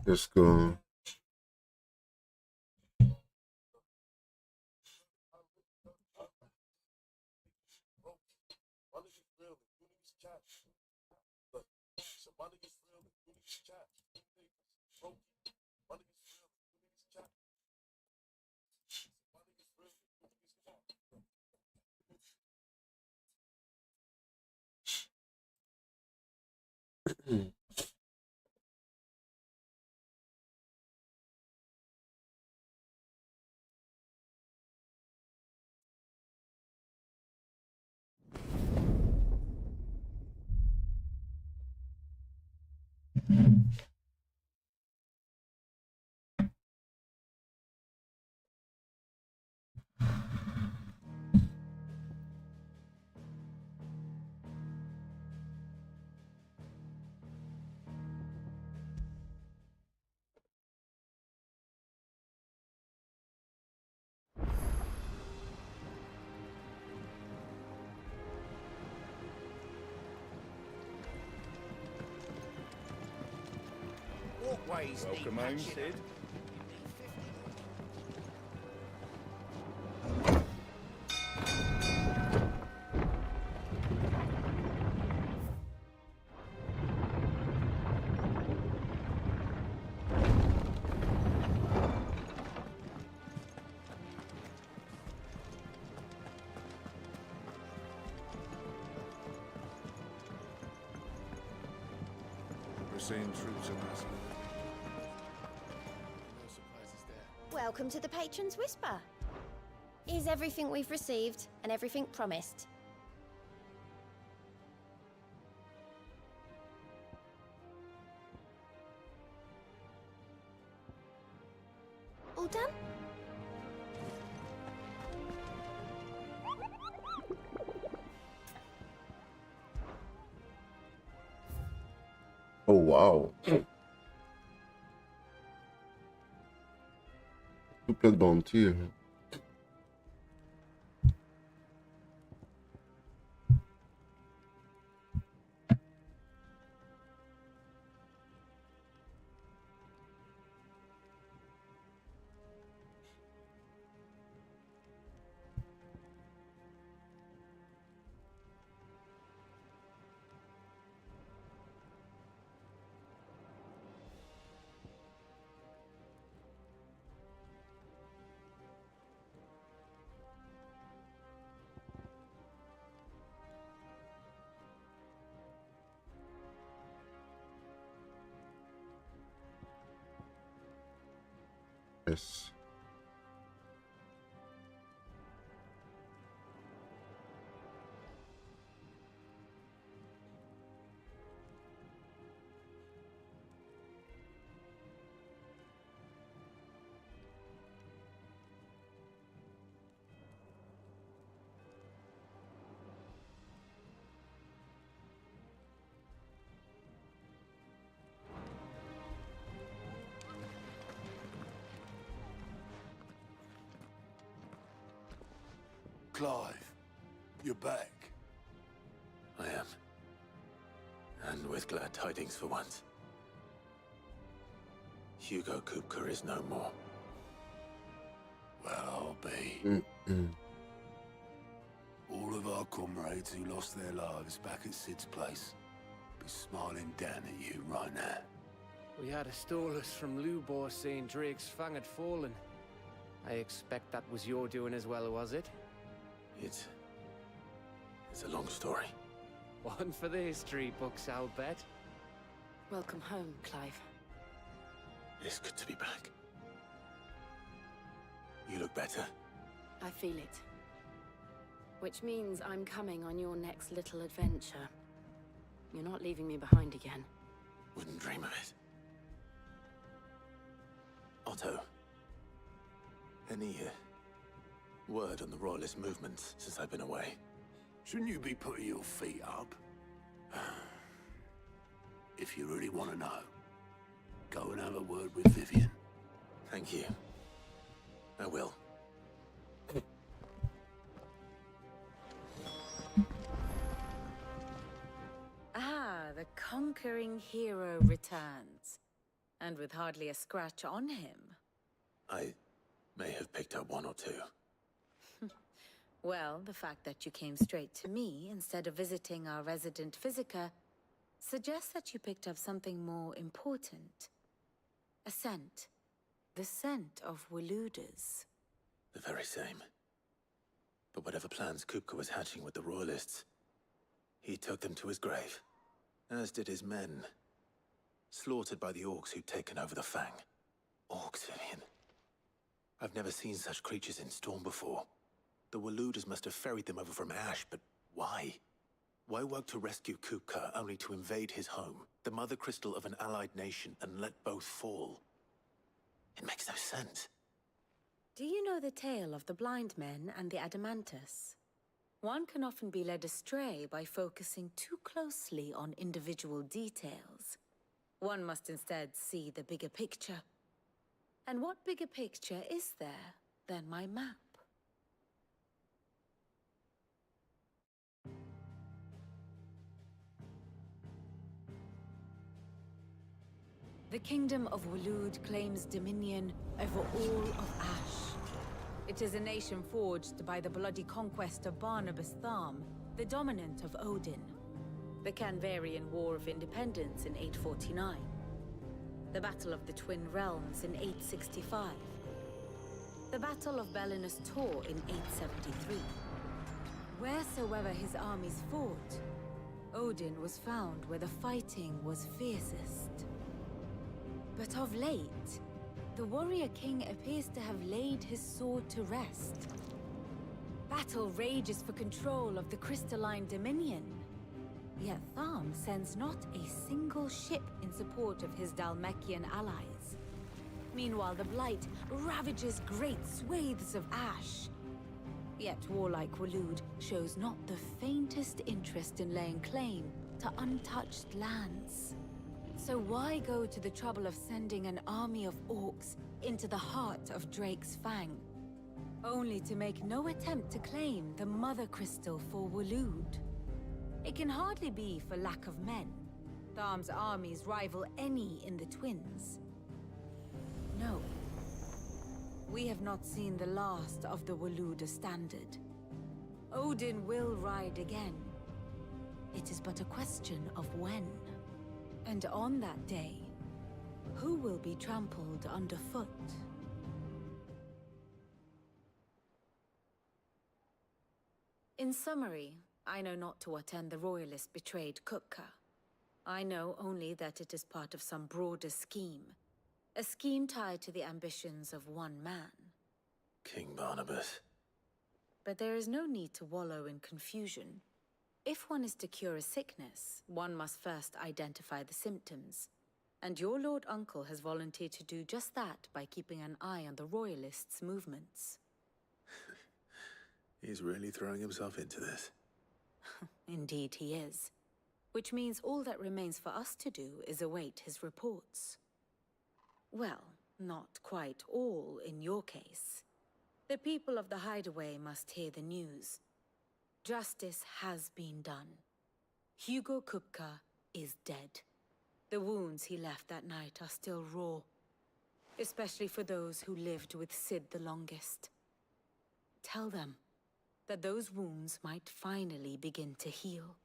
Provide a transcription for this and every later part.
Let's go. Walkways. Welcome home, Sid. We're seeing troops amassing. No surprises there. Welcome to the Patron's Whisper. Is everything we've received and everything promised? All done? Oh wow. Super bounty. Yes. Clive, you're back. I am. And with glad tidings for once. Hugo Kupka is no more. Well, I'll be. Mm-mm. All of our comrades who lost their lives back at Sid's place be smiling down at you right now. We had a stolus from Lubor saying Drake's fang had fallen. I expect that was your doing as well, was it? It's a long story. One for the history books, I'll bet. Welcome home, Clive. It's good to be back. You look better. I feel it. Which means I'm coming on your next little adventure. You're not leaving me behind again. Wouldn't dream of it. Otto. Any word on the Royalist movements since I've been away? Shouldn't you be putting your feet up? If you really want to know, go and have a word with Vivian. Thank you. I will. Ah, the conquering hero returns. And with hardly a scratch on him. I may have picked up one or two. Well, the fact that you came straight to me instead of visiting our resident physiker suggests that you picked up something more important. A scent. The scent of Waludas. The very same. But whatever plans Kupka was hatching with the Royalists, he took them to his grave. As did his men. Slaughtered by the orcs who'd taken over the Fang. Orcs, Vivian. I've never seen such creatures in Storm before. The Waludas must have ferried them over from Ash, but why? Why work to rescue Kupka only to invade his home, the mother crystal of an allied nation, and let both fall? It makes no sense. Do you know the tale of the blind men and the Adamantus? One can often be led astray by focusing too closely on individual details. One must instead see the bigger picture. And what bigger picture is there than my map? The Kingdom of Walud claims dominion over all of Ash. It is a nation forged by the bloody conquest of Barnabas Tharm, the dominant of Odin. The Canvarian War of Independence in 849. The Battle of the Twin Realms in 865. The Battle of Belinus Tor in 873. Wheresoever his armies fought, Odin was found where the fighting was fiercest. But of late, the warrior king appears to have laid his sword to rest. Battle rages for control of the crystalline dominion. Yet Tharm sends not a single ship in support of his Dhalmekian allies. Meanwhile, the Blight ravages great swathes of Ash. Yet warlike Walud shows not the faintest interest in laying claim to untouched lands. So why go to the trouble of sending an army of orcs into the heart of Drake's Fang, only to make no attempt to claim the Mother Crystal for Walud? It can hardly be for lack of men. Tharm's armies rival any in the Twins. No. We have not seen the last of the Waluda standard. Odin will ride again. It is but a question of when. And on that day, who will be trampled underfoot? In summary, I know not to what end the Royalists betrayed Kupka. I know only that it is part of some broader scheme. A scheme tied to the ambitions of one man. King Barnabas. But there is no need to wallow in confusion. If one is to cure a sickness, one must first identify the symptoms. And your Lord Uncle has volunteered to do just that by keeping an eye on the Royalists' movements. He's really throwing himself into this. Indeed he is. Which means all that remains for us to do is await his reports. Well, not quite all in your case. The people of the Hideaway must hear the news. Justice has been done. Hugo Kupka is dead. The wounds he left that night are still raw. Especially for those who lived with Sid the longest. Tell them that those wounds might finally begin to heal.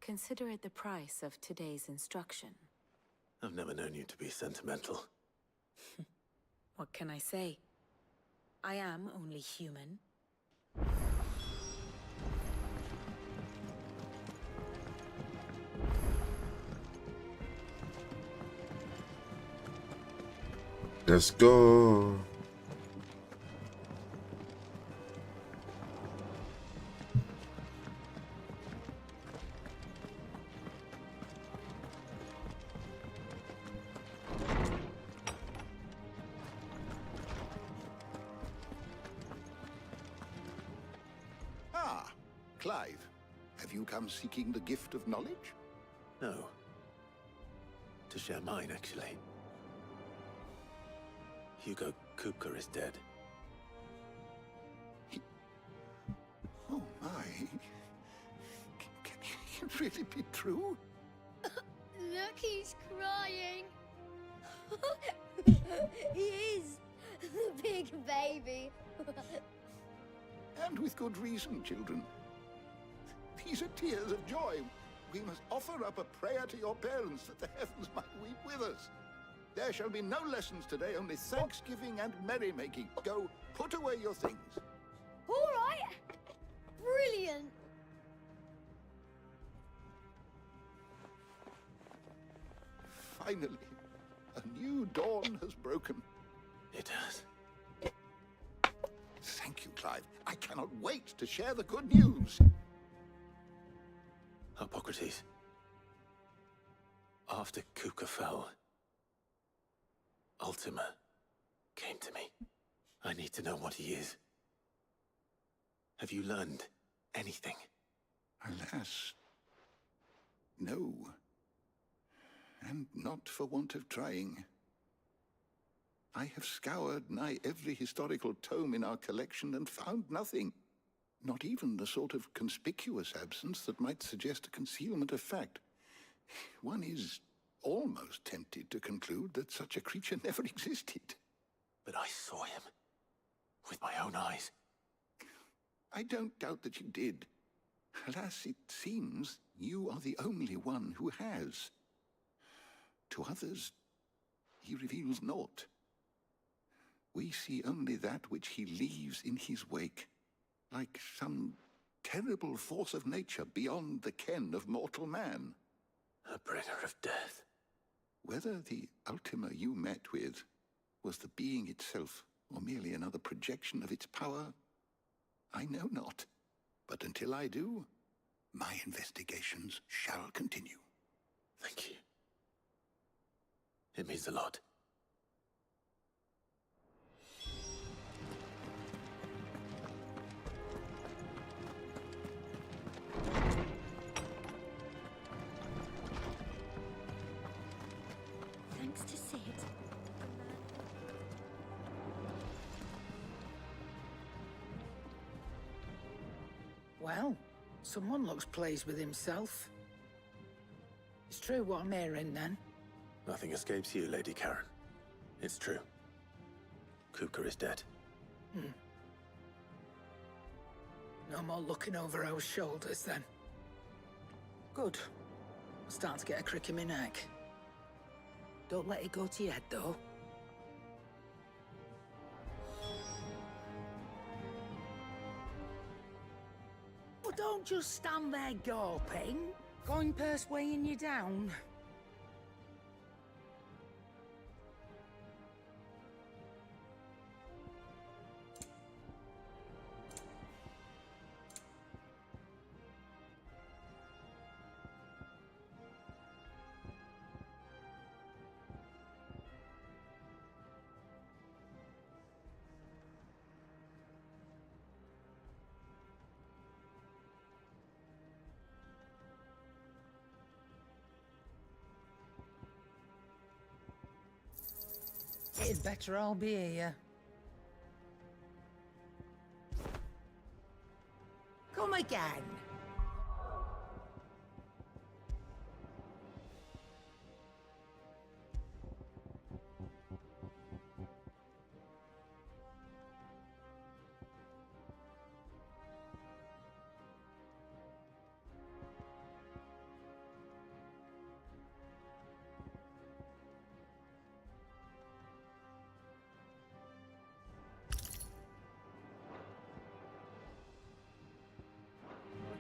Consider it the price of today's instruction. I've never known you to be sentimental. What can I say? I am only human. Let's go. Ah, Clive. Have you come seeking the gift of knowledge? No. To share mine, actually. Hugo Kupka is dead. Oh my. Can it really be true? Look, he's crying. He is the big baby. And with good reason, children. These are tears of joy. We must offer up a prayer to your parents that the heavens might weep with us. There shall be no lessons today, only thanksgiving and merrymaking. Go, put away your things. All right. Brilliant. Finally, a new dawn has broken. It has. Thank you, Clive. I cannot wait to share the good news. Hippocrates. After Kuka fell, Ultima came to me. I need to know what he is. Have you learned anything? Alas, no. And not for want of trying. I have scoured nigh every historical tome in our collection and found nothing. Not even the sort of conspicuous absence that might suggest a concealment of fact. One is almost tempted to conclude that such a creature never existed. But I saw him. With my own eyes. I don't doubt that you did. Alas, it seems you are the only one who has. To others, he reveals naught. We see only that which he leaves in his wake, like some terrible force of nature beyond the ken of mortal man. A bringer of death. Whether the Ultima you met with was the being itself, or merely another projection of its power, I know not. But until I do, my investigations shall continue. Thank you. It means a lot. Thanks to Sid. Well, someone looks pleased with himself. It's true what I'm hearing, then. Nothing escapes you, Lady Karen. It's true. Kuka is dead. No more looking over our shoulders, then. Good. I'm starting to get a crick in my neck. Don't let it go to your head, though. Well, don't just stand there gawping. Going purse weighing you down. It'd better all be here. Come again.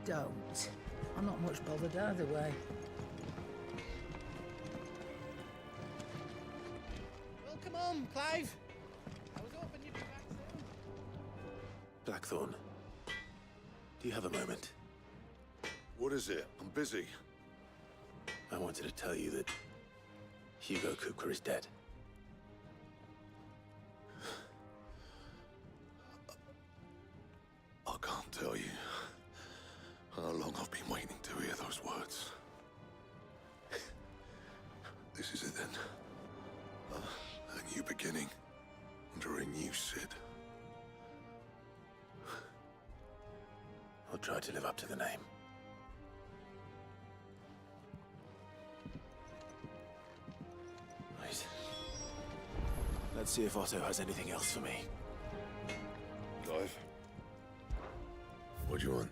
Don't. I'm not much bothered either way. Welcome home, Clive. I was hoping you'd be back soon. Blackthorn. Do you have a moment? What is it? I'm busy. I wanted to tell you that Hugo Kuka is dead. I can't tell you how long I've been waiting to hear those words. This is it then. A new beginning under a new Sid. I'll try to live up to the name. Wait. Let's see if Otto has anything else for me. Clive? What do you want?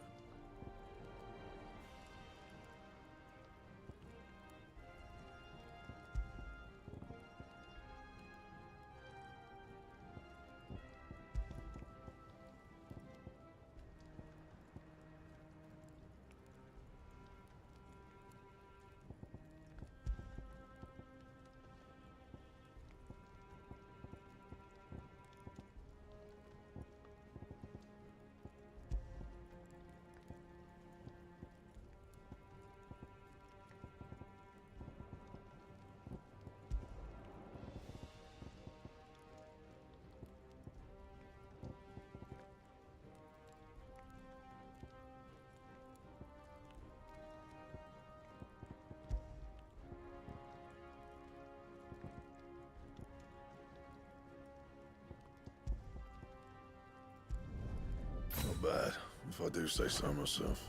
Not bad, if I do say so myself.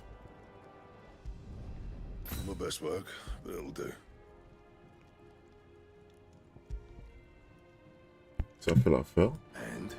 My best work, but it'll do. Ça fait l'affaire. And?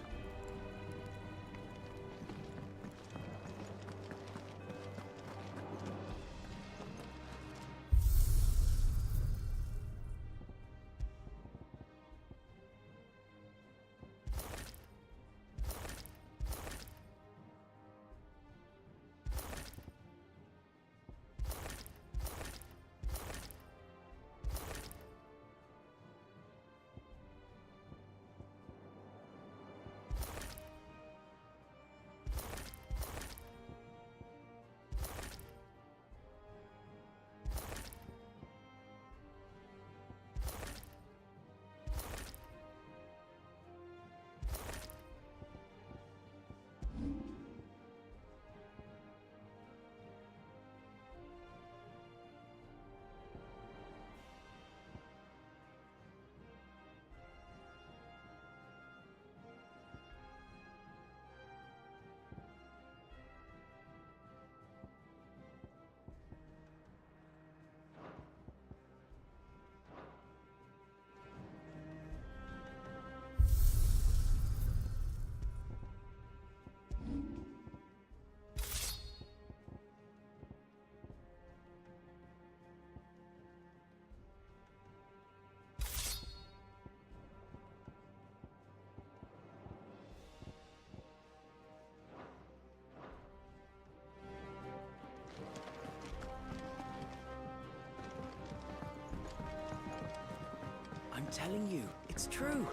I'm telling you, it's true.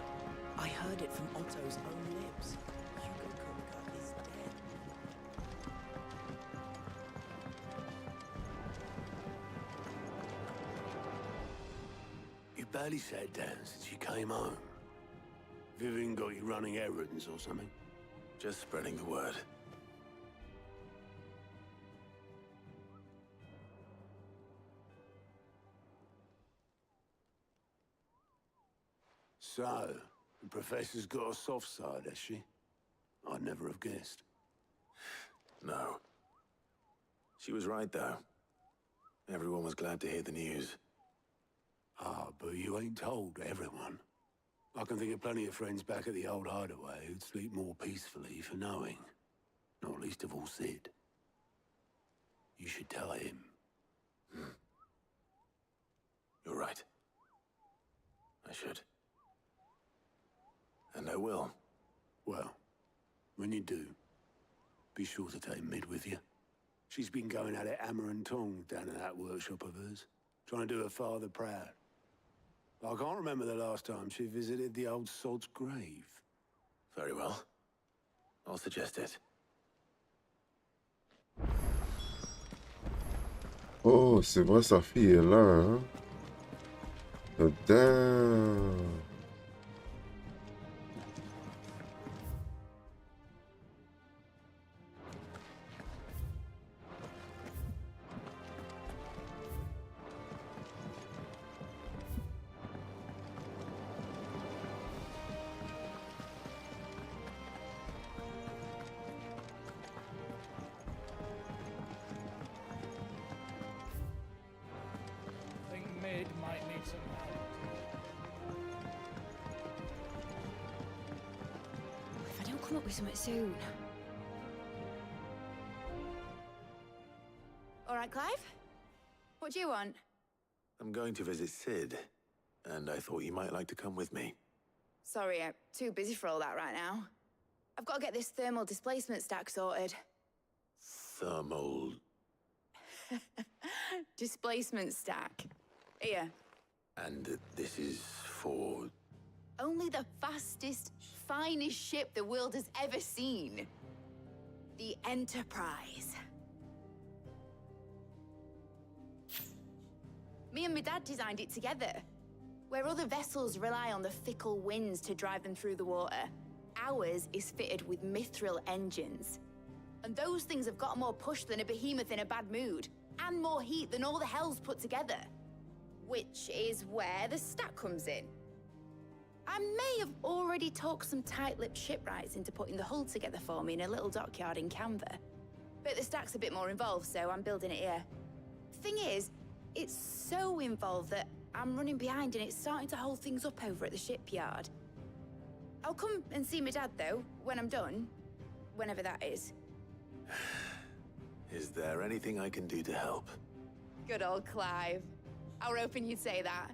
I heard it from Otto's own lips. Hugo Kupka is dead. You barely sat down since you came home. Vivian got you running errands or something? Just spreading the word. So, the Professor's got a soft side, has she? I'd never have guessed. No. She was right, though. Everyone was glad to hear the news. Ah, but you ain't told everyone. I can think of plenty of friends back at the old hideaway who'd sleep more peacefully for knowing. Not least of all Sid. You should tell him. You're right. I should. And I will. Well, when you do, be sure to take Mid with you. She's been going at it hammer and tongs down in that workshop of hers, trying to do her father proud. I can't remember the last time she visited the old sod's grave. Very well. I'll suggest it. Oh, c'est vrai, sa fille est là, hein? Oh, damn. I think Mid might need some help. come up with something soon. All right, Clive? What do you want? I'm going to visit Sid, and I thought you might like to come with me. Sorry, I'm too busy for all that right now. I've got to get this thermal displacement stack sorted. Thermal... Displacement stack. Here. And this is for... Only the fastest, finest ship the world has ever seen. The Enterprise. Me and my dad designed it together. Where other vessels rely on the fickle winds to drive them through the water, ours is fitted with mithril engines. And those things have got more push than a behemoth in a bad mood, and more heat than all the hells put together. Which is where the stack comes in. I may have already talked some tight-lipped shipwrights into putting the hull together for me in a little dockyard in Canva. But the stack's a bit more involved, so I'm building it here. Thing is, it's so involved that I'm running behind and it's starting to hold things up over at the shipyard. I'll come and see my dad, though, when I'm done. Whenever that is. Is there anything I can do to help? Good old Clive. I were hoping you'd say that.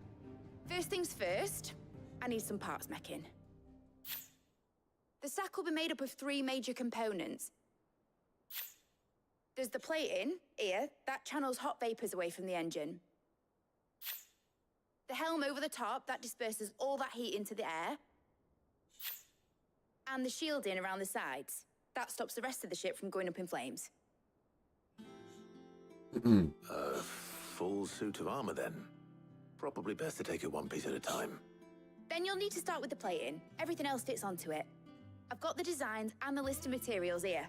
First things first, I need some parts meching. The stack will be made up of 3 major components. There's the plating, here, that channels hot vapors away from the engine. The helm over the top, that disperses all that heat into the air. And the shielding around the sides. That stops the rest of the ship from going up in flames. A full suit of armor, then? Probably best to take it one piece at a time. Then you'll need to start with the plating. Everything else fits onto it. I've got the designs and the list of materials here.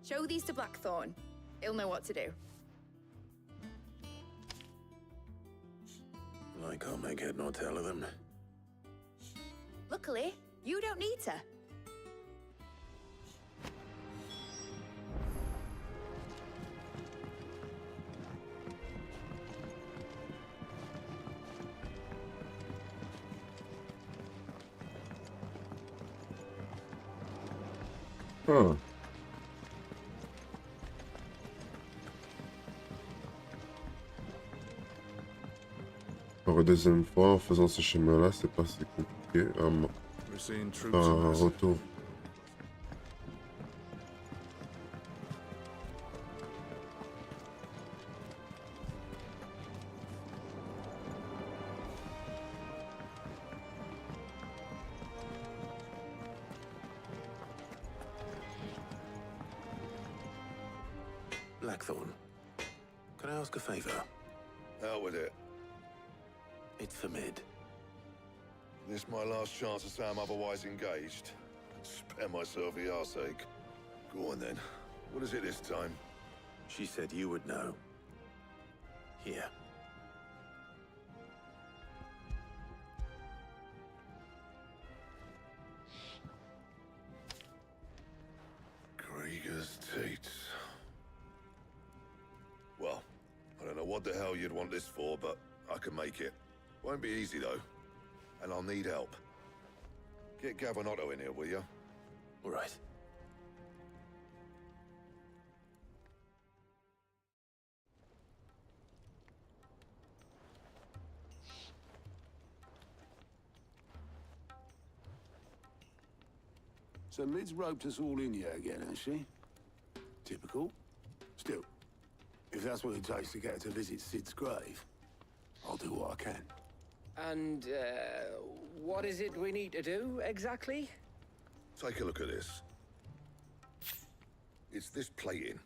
Show these to Blackthorn. He'll know what to do. I can't make head nor tail of them. Luckily, you don't need to. Ah. Pour la deuxième fois, en faisant ce chemin-là, c'est pas si compliqué. Un retour. Blackthorn, can I ask a favor? Out with it. It's for Mid. This my last chance to say I'm otherwise engaged. Spare myself the arseache. Go on then. What is it this time? She said you would know. Here. Krieger's teats. Well, I don't know what the hell you'd want this for, but I can make it. Won't be easy, though. And I'll need help. Get Gavin Otto in here, will you? All right. So Mid's roped us all in here again, has she? Typical. Still, if that's what it takes to get her to visit Sid's grave, I'll do what I can. And, what is it we need to do, exactly? Take a look at this. It's this plating.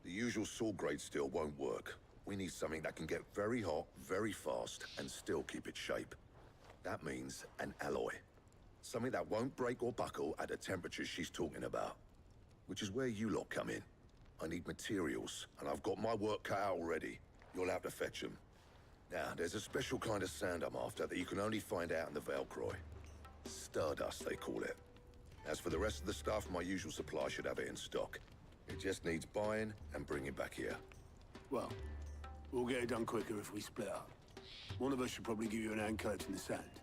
The usual saw grade steel won't work. We need something that can get very hot, very fast, and still keep its shape. That means an alloy. Something that won't break or buckle at the temperatures she's talking about. Which is where you lot come in. I need materials, and I've got my work cut out already. You'll have to fetch them. Now, there's a special kind of sand I'm after that you can only find out in the Valcroy. Stardust, they call it. As for the rest of the stuff, my usual supply should have it in stock. It just needs buying and bringing back here. Well, we'll get it done quicker if we split up. One of us should probably give you an hand collecting the sand.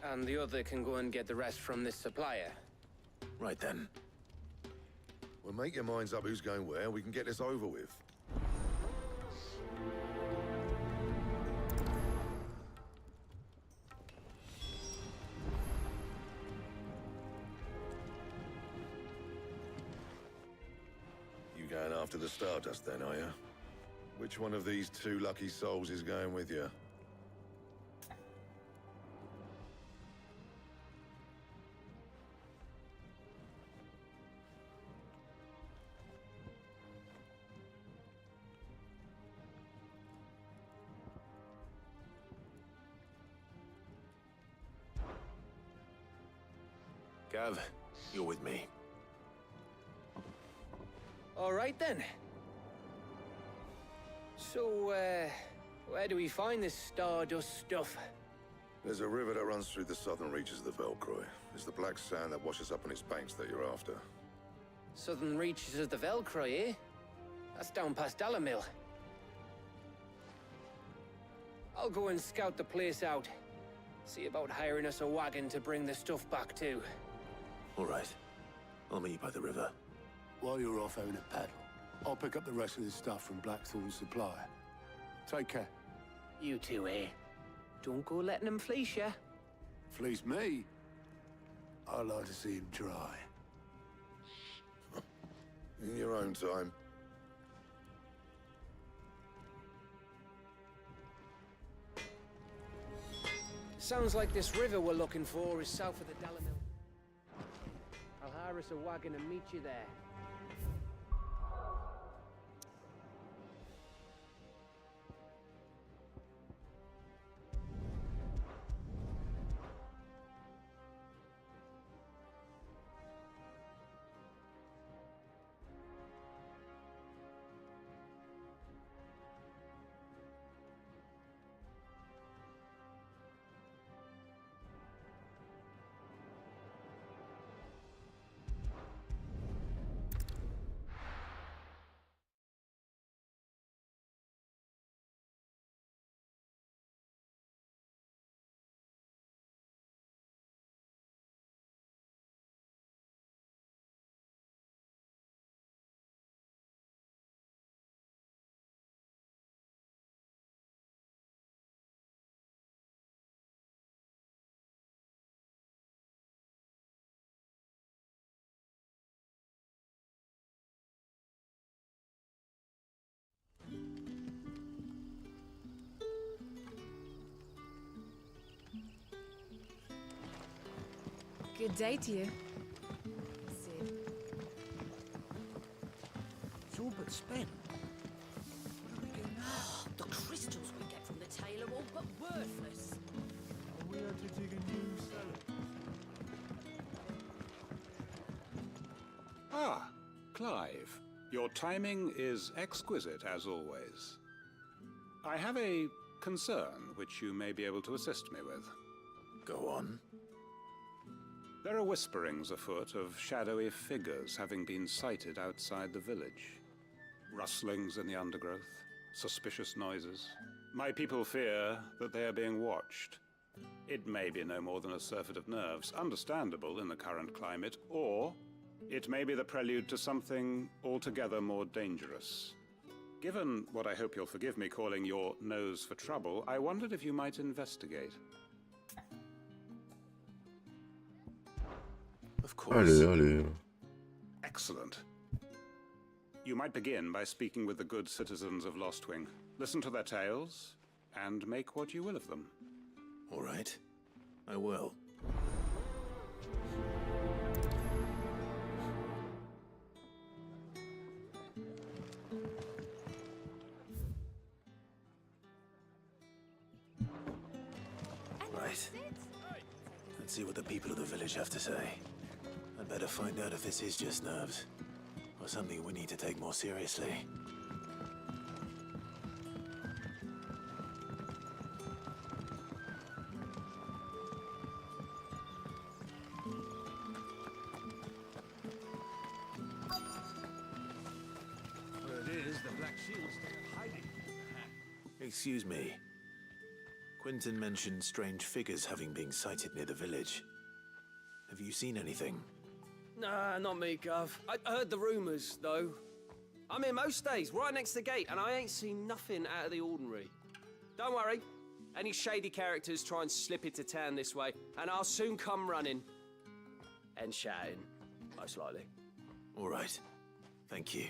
And the other can go and get the rest from this supplier. Right then. Well, make your minds up who's going where, we can get this over with. You going after the Stardust then, are you? Which one of these two lucky souls is going with you? Gav, you're with me. All right then. So, where do we find this Stardust stuff? There's a river that runs through the southern reaches of the Velcroy. It's the black sand that washes up on its banks that you're after. Southern reaches of the Velcroy, eh? That's down past Alamil. I'll go and scout the place out. See about hiring us a wagon to bring the stuff back to. All right. I'll meet you by the river. While you're off having a paddle, I'll pick up the rest of this stuff from Blackthorn's supply. Take care. You two, eh? Don't go letting them fleece ya. Fleece me? I like to see him try. In your own time. Sounds like this river we're looking for is south of the Dalamil. I'll hire us a wagon and meet you there. Good day to you. It's all but spent. Where do we go now? The crystals we get from the tailor all but worthless. We had to dig a new cellar. Ah, Clive. Your timing is exquisite, as always. I have a concern which you may be able to assist me with. Go on. There are whisperings afoot of shadowy figures having been sighted outside the village. Rustlings in the undergrowth, suspicious noises. My people fear that they are being watched. It may be no more than a surfeit of nerves, understandable in the current climate, or it may be the prelude to something altogether more dangerous. Given what I hope you'll forgive me calling your nose for trouble, I wondered if you might investigate. Of course. Allez. Excellent. You might begin by speaking with the good citizens of Lostwing. Listen to their tales, and make what you will of them. All right. I will. Right. Let's see what the people of the village have to say. I'd better find out if this is just nerves, or something we need to take more seriously. Excuse me. Quentin mentioned strange figures having been sighted near the village. Have you seen anything? Nah, not me, Gov. I heard the rumours, though. I'm here most days, right next to the gate, and I ain't seen nothing out of the ordinary. Don't worry. Any shady characters try and slip into town this way, and I'll soon come running. And shouting, most likely. All right. Thank you.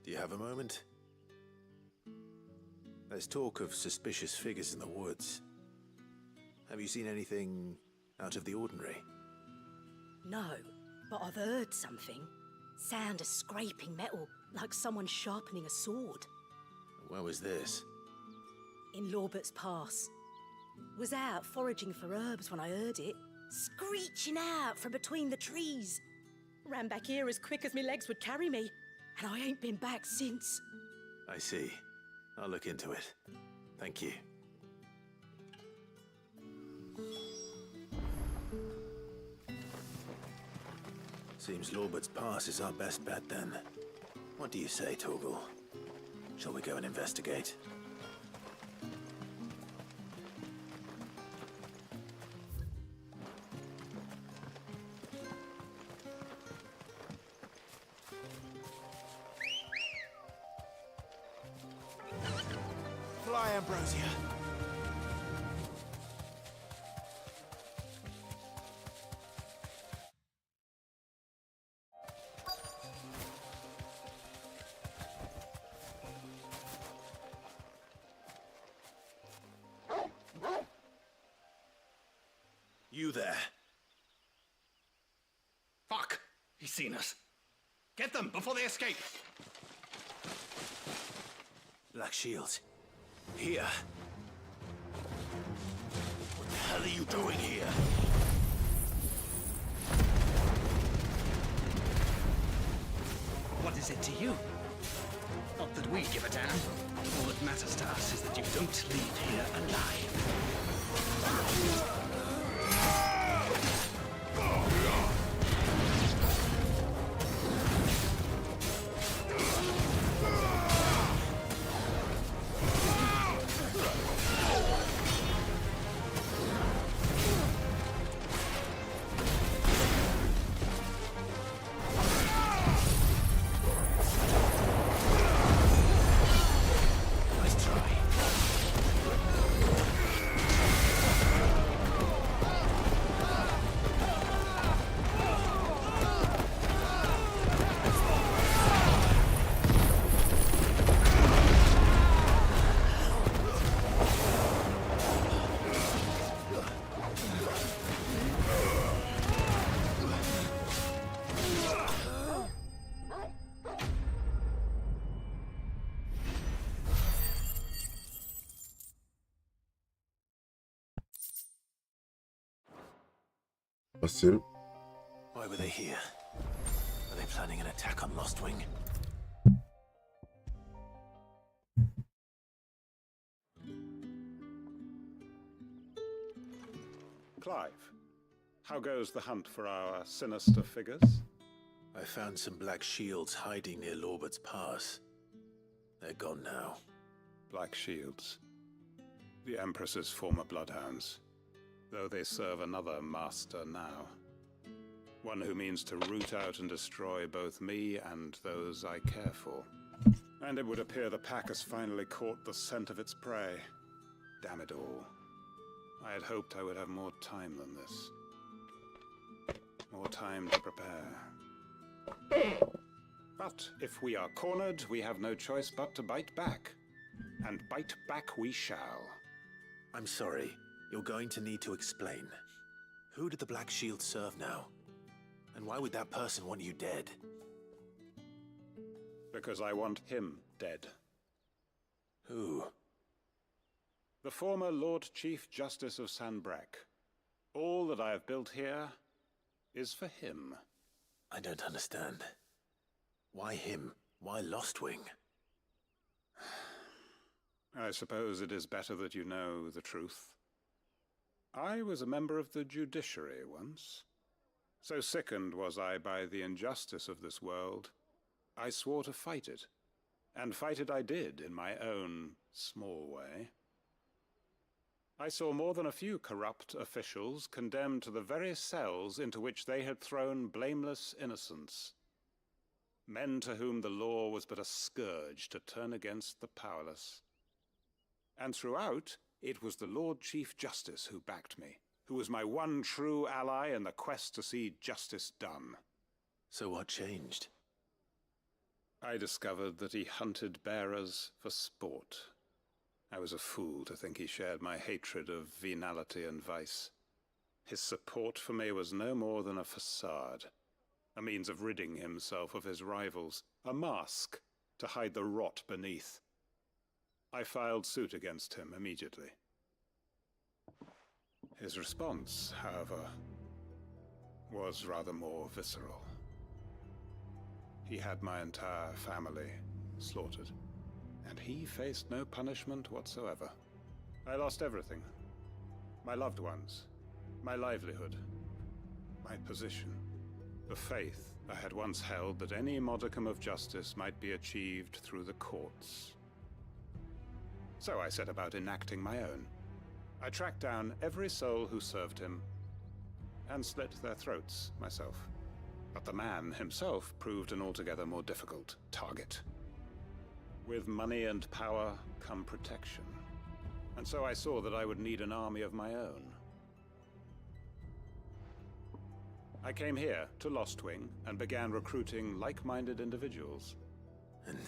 Do you have a moment? There's talk of suspicious figures in the woods. Have you seen anything out of the ordinary? No, but I've heard something. Sound of scraping metal, like someone sharpening a sword. Where was this? In Lorbert's Pass. Was out foraging for herbs when I heard it, screeching out from between the trees. Ran back here as quick as my legs would carry me, and I ain't been back since. I see. I'll look into it. Thank you. Seems Lorbert's Pass is our best bet then. What do you say, Torgal? Shall we go and investigate? Fly, Ambrosia. You there? Fuck! He's seen us. Get them before they escape. Black Shields. Here. What the hell are you doing here? What is it to you? Not that we give a damn. All that matters to us is that you don't leave here alive. Facile. Why were they here? Are they planning an attack on Lostwing? Clive, how goes the hunt for our sinister figures? I found some Black Shields hiding near Lorbert's Pass. They're gone now. Black Shields. The Empress's former bloodhounds. Though they serve another master now. One who means to root out and destroy both me and those I care for. And it would appear the pack has finally caught the scent of its prey. Damn it all. I had hoped I would have more time than this. More time to prepare. But if we are cornered, we have no choice but to bite back. And bite back we shall. I'm sorry. You're going to need to explain. Who did the Black Shield serve now? And why would that person want you dead? Because I want him dead. Who? The former Lord Chief Justice of Sanbreque. All that I have built here is for him. I don't understand. Why him? Why Lostwing? I suppose it is better that you know the truth. I was a member of the judiciary once. So sickened was I by the injustice of this world, I swore to fight it. And fight it I did, in my own small way. I saw more than a few corrupt officials condemned to the very cells into which they had thrown blameless innocents. Men to whom the law was but a scourge to turn against the powerless. And throughout, it was the Lord Chief Justice who backed me, who was my one true ally in the quest to see justice done. So what changed? I discovered that he hunted bearers for sport. I was a fool to think he shared my hatred of venality and vice. His support for me was no more than a facade, a means of ridding himself of his rivals, a mask to hide the rot beneath. I filed suit against him immediately. His response, however, was rather more visceral. He had my entire family slaughtered, and he faced no punishment whatsoever. I lost everything. My loved ones, my livelihood, my position, the faith I had once held that any modicum of justice might be achieved through the courts. So I set about enacting my own. I tracked down every soul who served him, and slit their throats myself. But the man himself proved an altogether more difficult target. With money and power come protection. And so I saw that I would need an army of my own. I came here to Lostwing and began recruiting like-minded individuals. And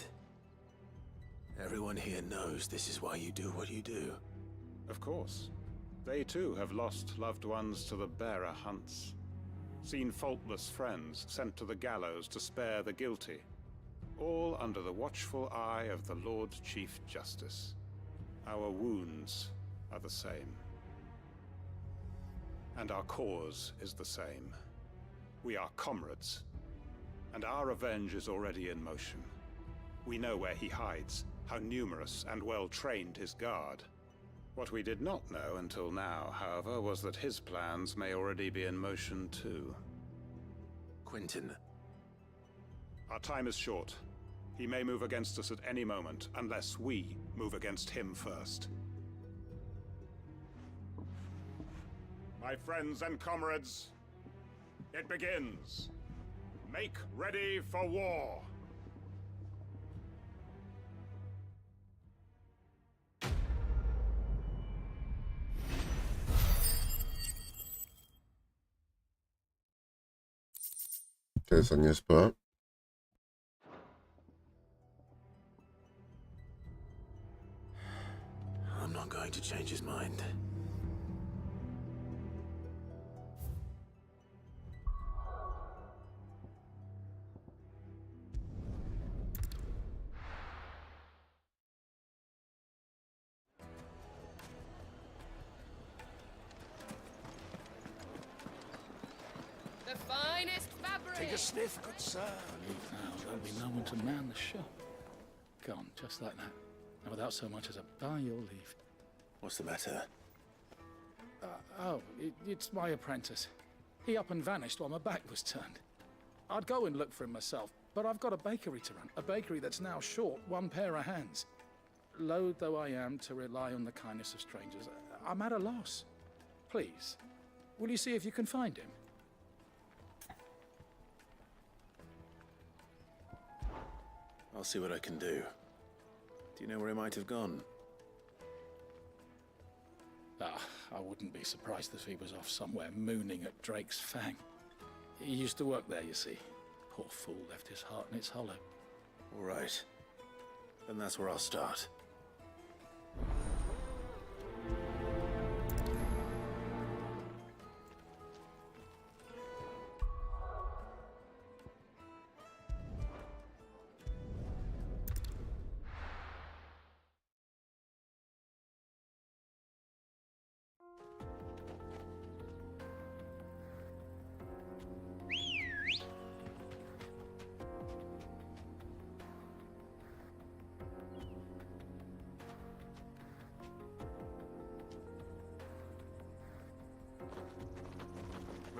everyone here knows this is why you do what you do. Of course. They too have lost loved ones to the bearer hunts. Seen faultless friends sent to the gallows to spare the guilty. All under the watchful eye of the Lord Chief Justice. Our wounds are the same. And our cause is the same. We are comrades. And our revenge is already in motion. We know where he hides, how numerous and well-trained his guard. What we did not know until now, however, was that his plans may already be in motion too. Quentin. Our time is short. He may move against us at any moment, unless we move against him first. My friends and comrades, it begins. Make ready for war. Ok, ça niaise pas. I'm not going to change his mind. The finest fabric! Take a sniff, good sir. There'll be no one to man the shop. Gone, just like that. And without so much as a by your leave. What's the matter? It's my apprentice. He up and vanished while my back was turned. I'd go and look for him myself, but I've got a bakery to run. A bakery that's now short one pair of hands. Loath though I am to rely on the kindness of strangers, I'm at a loss. Please, will you see if you can find him? I'll see what I can do. Do you know where he might have gone? I wouldn't be surprised if he was off somewhere mooning at Drake's Fang. He used to work there, you see. Poor fool left his heart in its hollow. All right. Then that's where I'll start.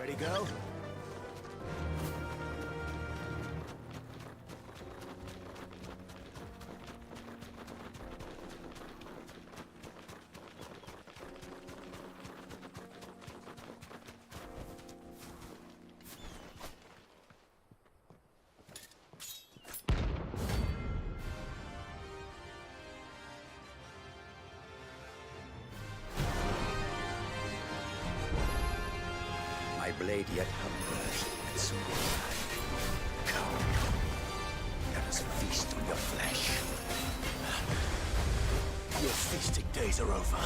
Ready, girl? My blade yet hungers and some blood. Come, let us feast on your flesh. Your feasting days are over.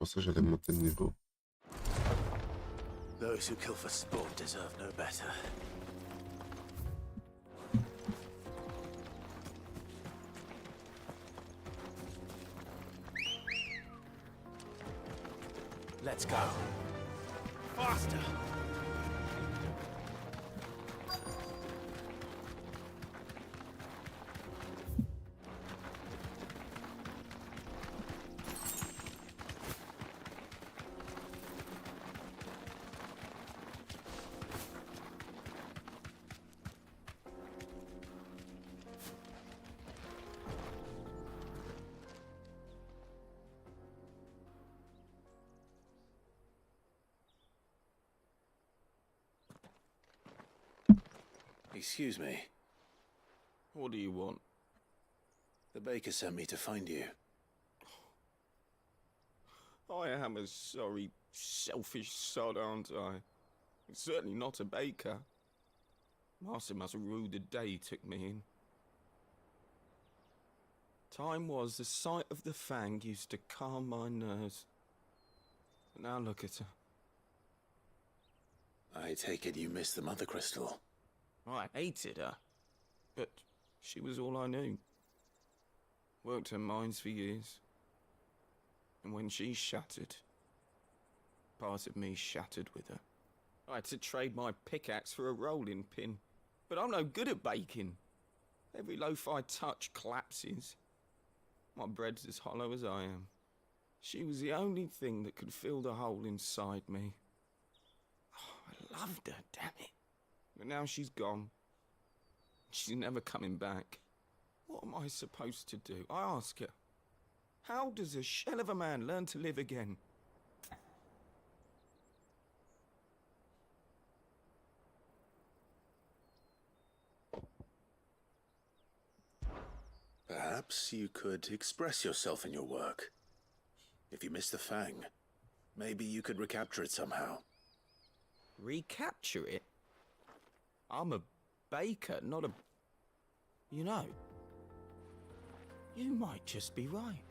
pensais que j'allais monter de niveau. Those who kill for sport deserve no better. Let's go. Faster! Excuse me. What do you want? The baker sent me to find you. I am a sorry, selfish sod, aren't I? Certainly not a baker. Master must have ruled the day he took me in. Time was the sight of the fang used to calm my nerves. But now look at her. I take it you missed the Mother Crystal. I hated her, but she was all I knew. Worked her mines for years. And when she shattered, part of me shattered with her. I had to trade my pickaxe for a rolling pin, but I'm no good at baking. Every loaf I touch collapses. My bread's as hollow as I am. She was the only thing that could fill the hole inside me. Oh, I loved her, damn it. But now she's gone. She's never coming back. What am I supposed to do? I ask her. How does a shell of a man learn to live again? Perhaps you could express yourself in your work. If you miss the fang, maybe you could recapture it somehow. Recapture it? I'm a baker, not a... You know, you might just be right.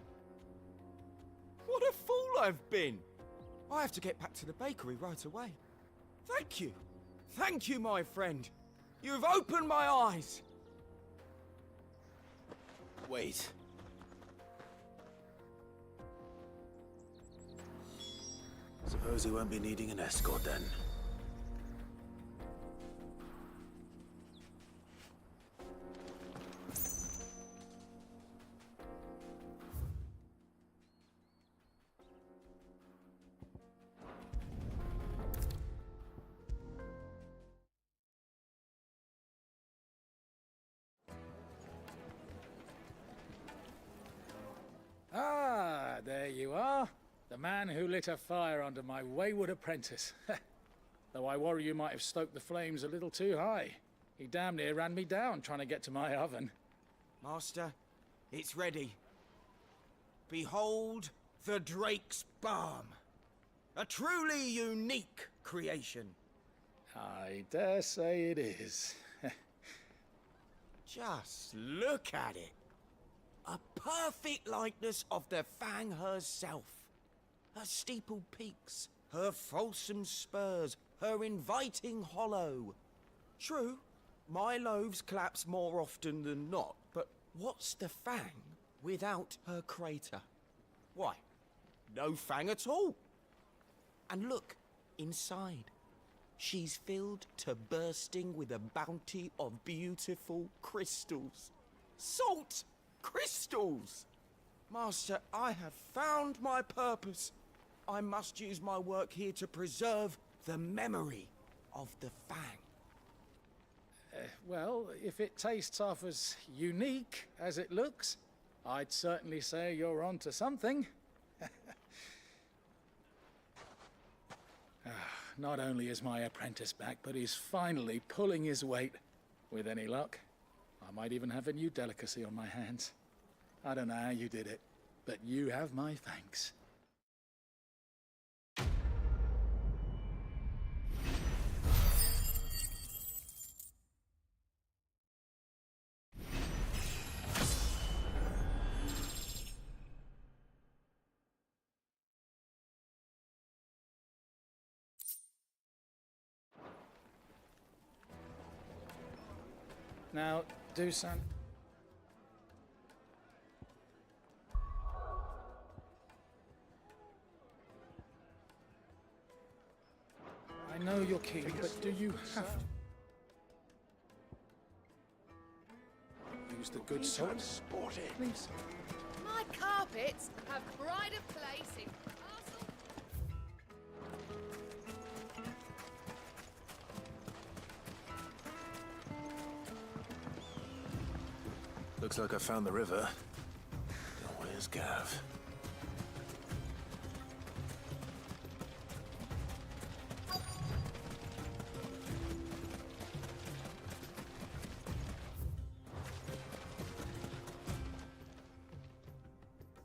What a fool I've been! I have to get back to the bakery right away. Thank you. Thank you, my friend. You've opened my eyes. Wait. Suppose you won't be needing an escort then. Ah, there you are. The man who lit a fire under my wayward apprentice. Though I worry you might have stoked the flames a little too high. He damn near ran me down trying to get to my oven. Master, it's ready. Behold the Drake's Balm. A truly unique creation. I dare say it is. Just look at it. A perfect likeness of the Fang herself. Her steepled peaks, her fulsome spurs, her inviting hollow. True, my loaves collapse more often than not, but what's the Fang without her crater? Why, no Fang at all. And look, inside. She's filled to bursting with a bounty of beautiful crystals. Salt crystals! Master, I have found my purpose. I must use my work here to preserve the memory of the Fang. Well, if it tastes half as unique as it looks, I'd certainly say you're onto something. Not only is my apprentice back, but he's finally pulling his weight. With any luck, I might even have a new delicacy on my hands. I don't know how you did it, but you have my thanks. Now, do some... I know you're keen, but do you have to? Use the good salt. Please. My carpets have pride of place in castle. Looks like I found the river. Now where's Gav?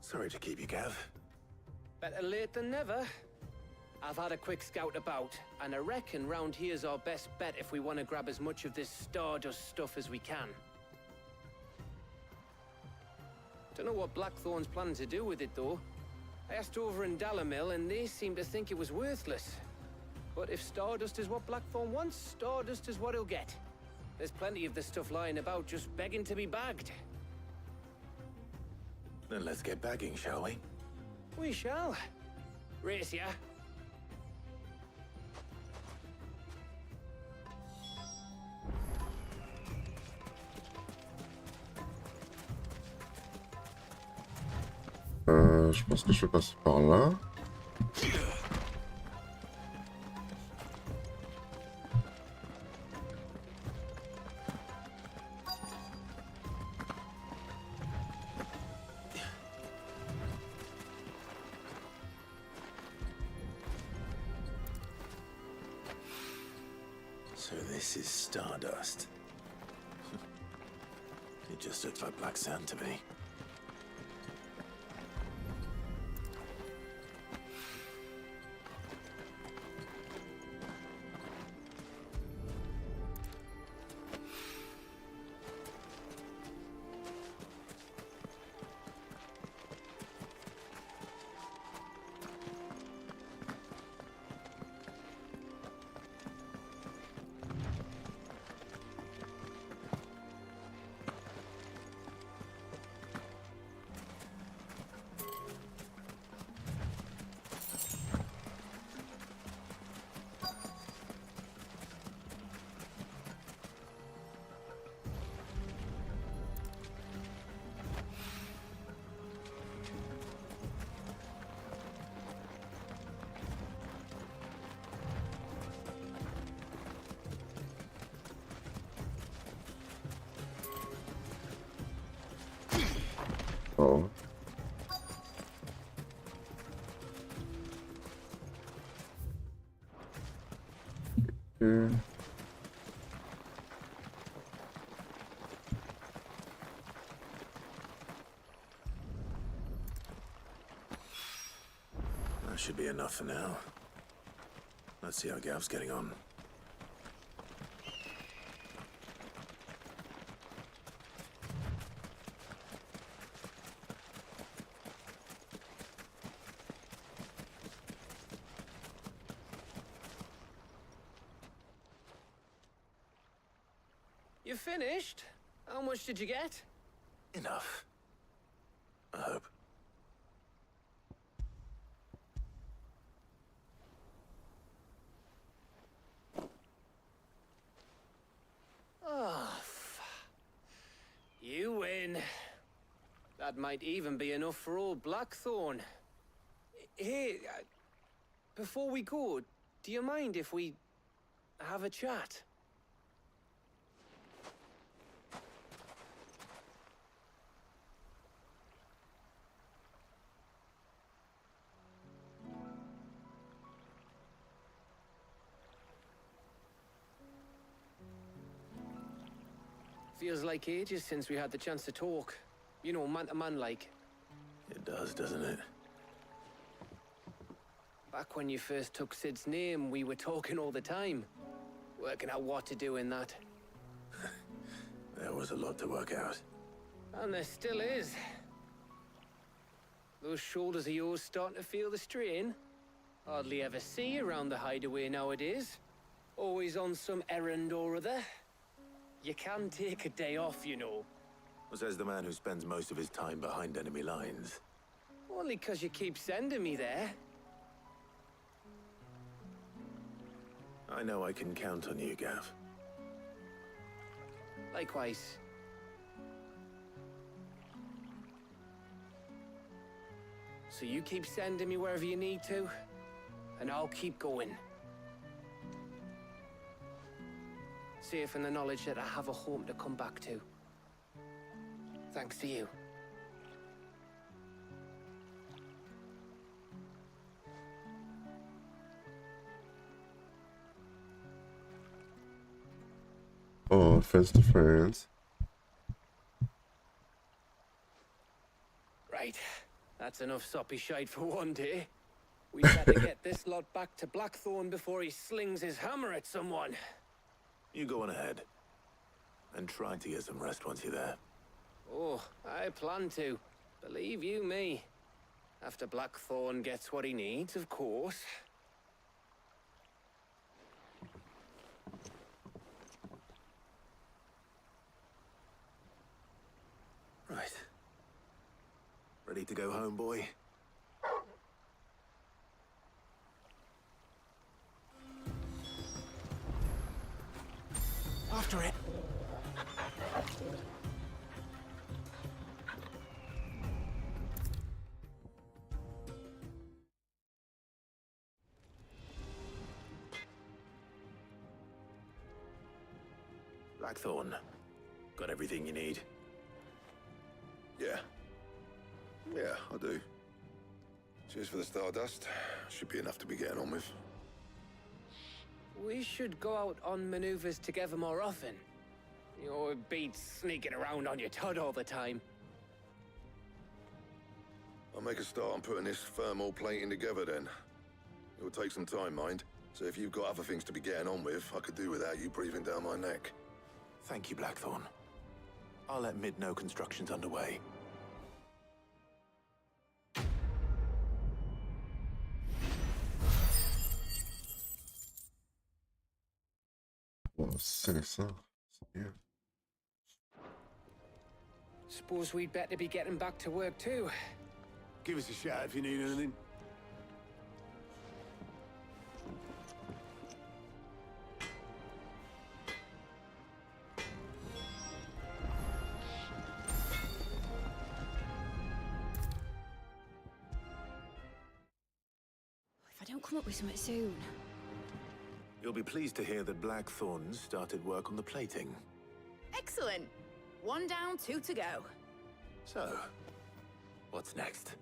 Sorry to keep you, Gav. Better late than never. I've had a quick scout about, and I reckon round here's our best bet if we want to grab as much of this Stardust stuff as we can. Don't know what Blackthorn's planning to do with it, though. I asked over in Dalamil, and they seem to think it was worthless. But if Stardust is what Blackthorn wants, Stardust is what he'll get. There's plenty of this stuff lying about, just begging to be bagged. Then let's get bagging, shall we? We shall. Race ya. Je pense que je vais passer par là. So this is Stardust. It just looks like black sand to me. Oh. Okay. That should be enough for now. Let's see how Gav's getting on. You finished? How much did you get? Enough. I hope. Oh, you win. That might even be enough for old Blackthorn. Hey, before we go, do you mind if we have a chat? Feels like ages since we had the chance to talk. You know, man to man like. It does, doesn't it? Back when you first took Sid's name, we were talking all the time. Working out what to do in that. There was a lot to work out. And there still is. Those shoulders of yours starting to feel the strain. Hardly ever see you around the hideaway nowadays. Always on some errand or other. You can take a day off, you know. Says the man who spends most of his time behind enemy lines. Only 'cause you keep sending me there. I know I can count on you, Gav. Likewise. So you keep sending me wherever you need to, and I'll keep going. Safe in the knowledge that I have a home to come back to. Thanks to you. Oh, friends to friends. Right. That's enough soppy shite for one day. We better get this lot back to Blackthorn before he slings his hammer at someone. You go on ahead. And try to get some rest once you're there. Oh, I plan to. Believe you me. After Blackthorn gets what he needs, of course. Right. Ready to go home, boy? After it. Blackthorn. Got everything you need? Yeah. Yeah, I do. Cheers for the Stardust. Should be enough to be getting on with. We should go out on maneuvers together more often. You're beat sneaking around on your Todd all the time. I'll make a start on putting this thermal plating together then. It'll take some time, mind. So if you've got other things to be getting on with, I could do without you breathing down my neck. Thank you, Blackthorn. I'll let Mid know construction's underway. Wow, c'est ça. C'est bien. Suppose we'd better be getting back to work too. Give us a shout if you need anything. If I don't come up with something soon. You'll be pleased to hear that Blackthorn's started work on the plating. Excellent. 1 down, 2 to go. So, what's next?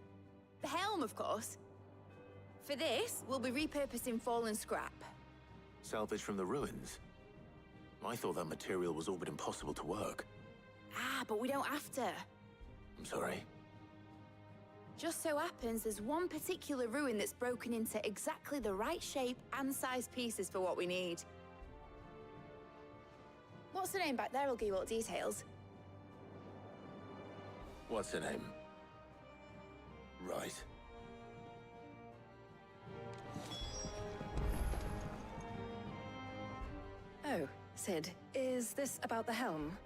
The helm, of course. For this, we'll be repurposing fallen scrap. Salvage from the ruins? I thought that material was all but impossible to work. Ah, but we don't have to. I'm sorry. Just so happens there's one particular ruin that's broken into exactly the right shape and size pieces for what we need. What's the name back there? I'll give you all the details. What's her name? Right. Oh, Sid, is this about the helm?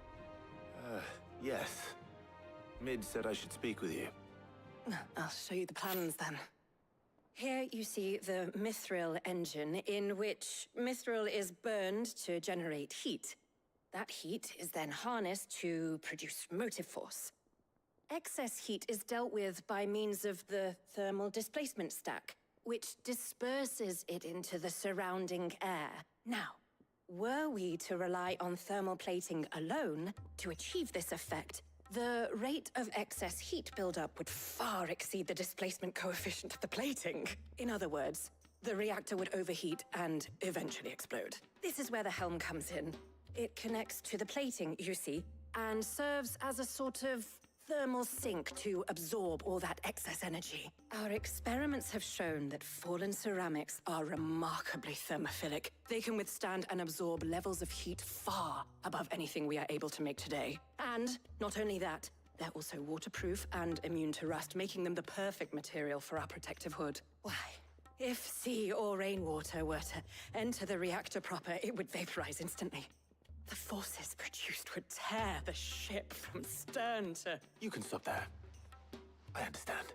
Yes. Mid said I should speak with you. I'll show you the plans then. Here you see the mithril engine, in which mithril is burned to generate heat. That heat is then harnessed to produce motive force. Excess heat is dealt with by means of the thermal displacement stack, which disperses it into the surrounding air. Now, were we to rely on thermal plating alone to achieve this effect, the rate of excess heat buildup would far exceed the displacement coefficient of the plating. In other words, the reactor would overheat and eventually explode. This is where the helm comes in. It connects to the plating, you see, and serves as a sort of thermal sink to absorb all that excess energy. Our experiments have shown that fallen ceramics are remarkably thermophilic. They can withstand and absorb levels of heat far above anything we are able to make today. And not only that, they're also waterproof and immune to rust, making them the perfect material for our protective hood. Why, if sea or rainwater were to enter the reactor proper, it would vaporize instantly. The forces produced would tear the ship from stern to... You can stop there. I understand.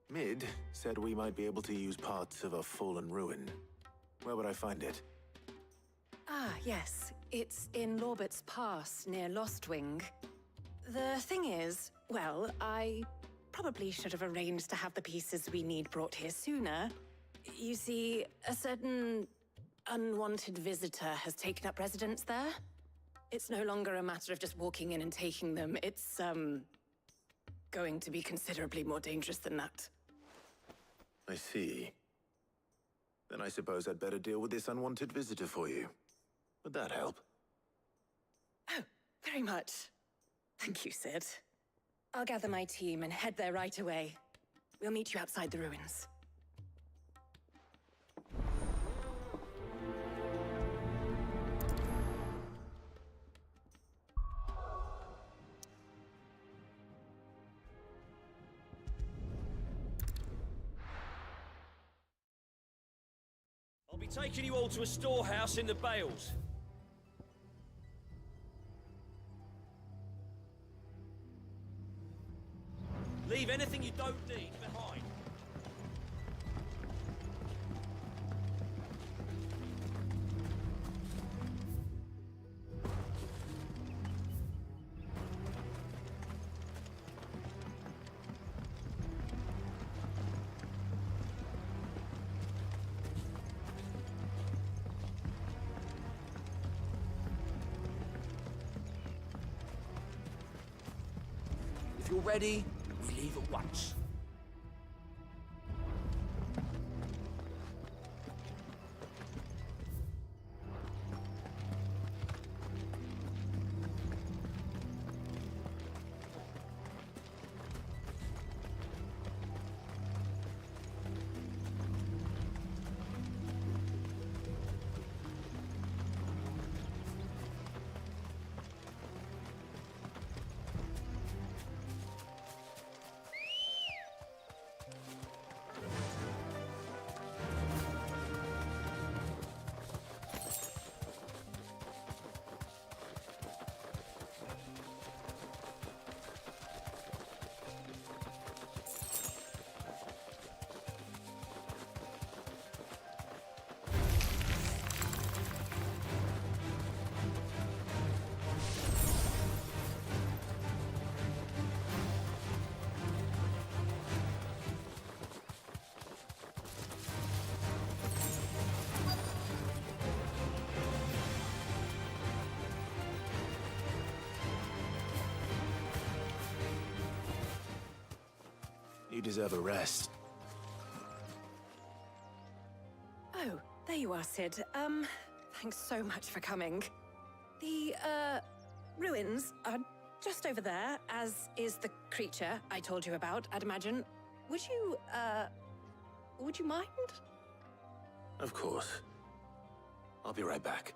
Mid said we might be able to use parts of a fallen ruin. Where would I find it? Ah, yes. It's in Lorbert's Pass, near Lostwing. The thing is, well, I probably should have arranged to have the pieces we need brought here sooner. You see, a certain unwanted visitor has taken up residence there. It's no longer a matter of just walking in and taking them. It's, going to be considerably more dangerous than that. I see. Then I suppose I'd better deal with this unwanted visitor for you. Would that help? Oh, very much. Thank you, Sid. I'll gather my team and head there right away. We'll meet you outside the ruins. I'll be taking you all to a storehouse in the Bales. Leave anything you don't need behind. If you're ready, we leave at once. You deserve a rest. Oh, there you are, Sid. Thanks so much for coming. The, ruins are just over there, as is the creature I told you about, I'd imagine. Would you mind? Of course. I'll be right back.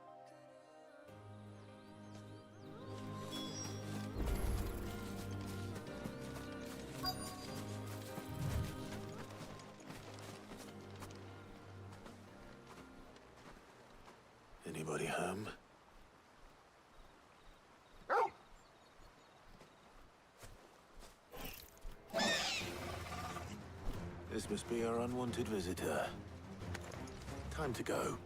Anybody home? This must be our unwanted visitor. Time to go.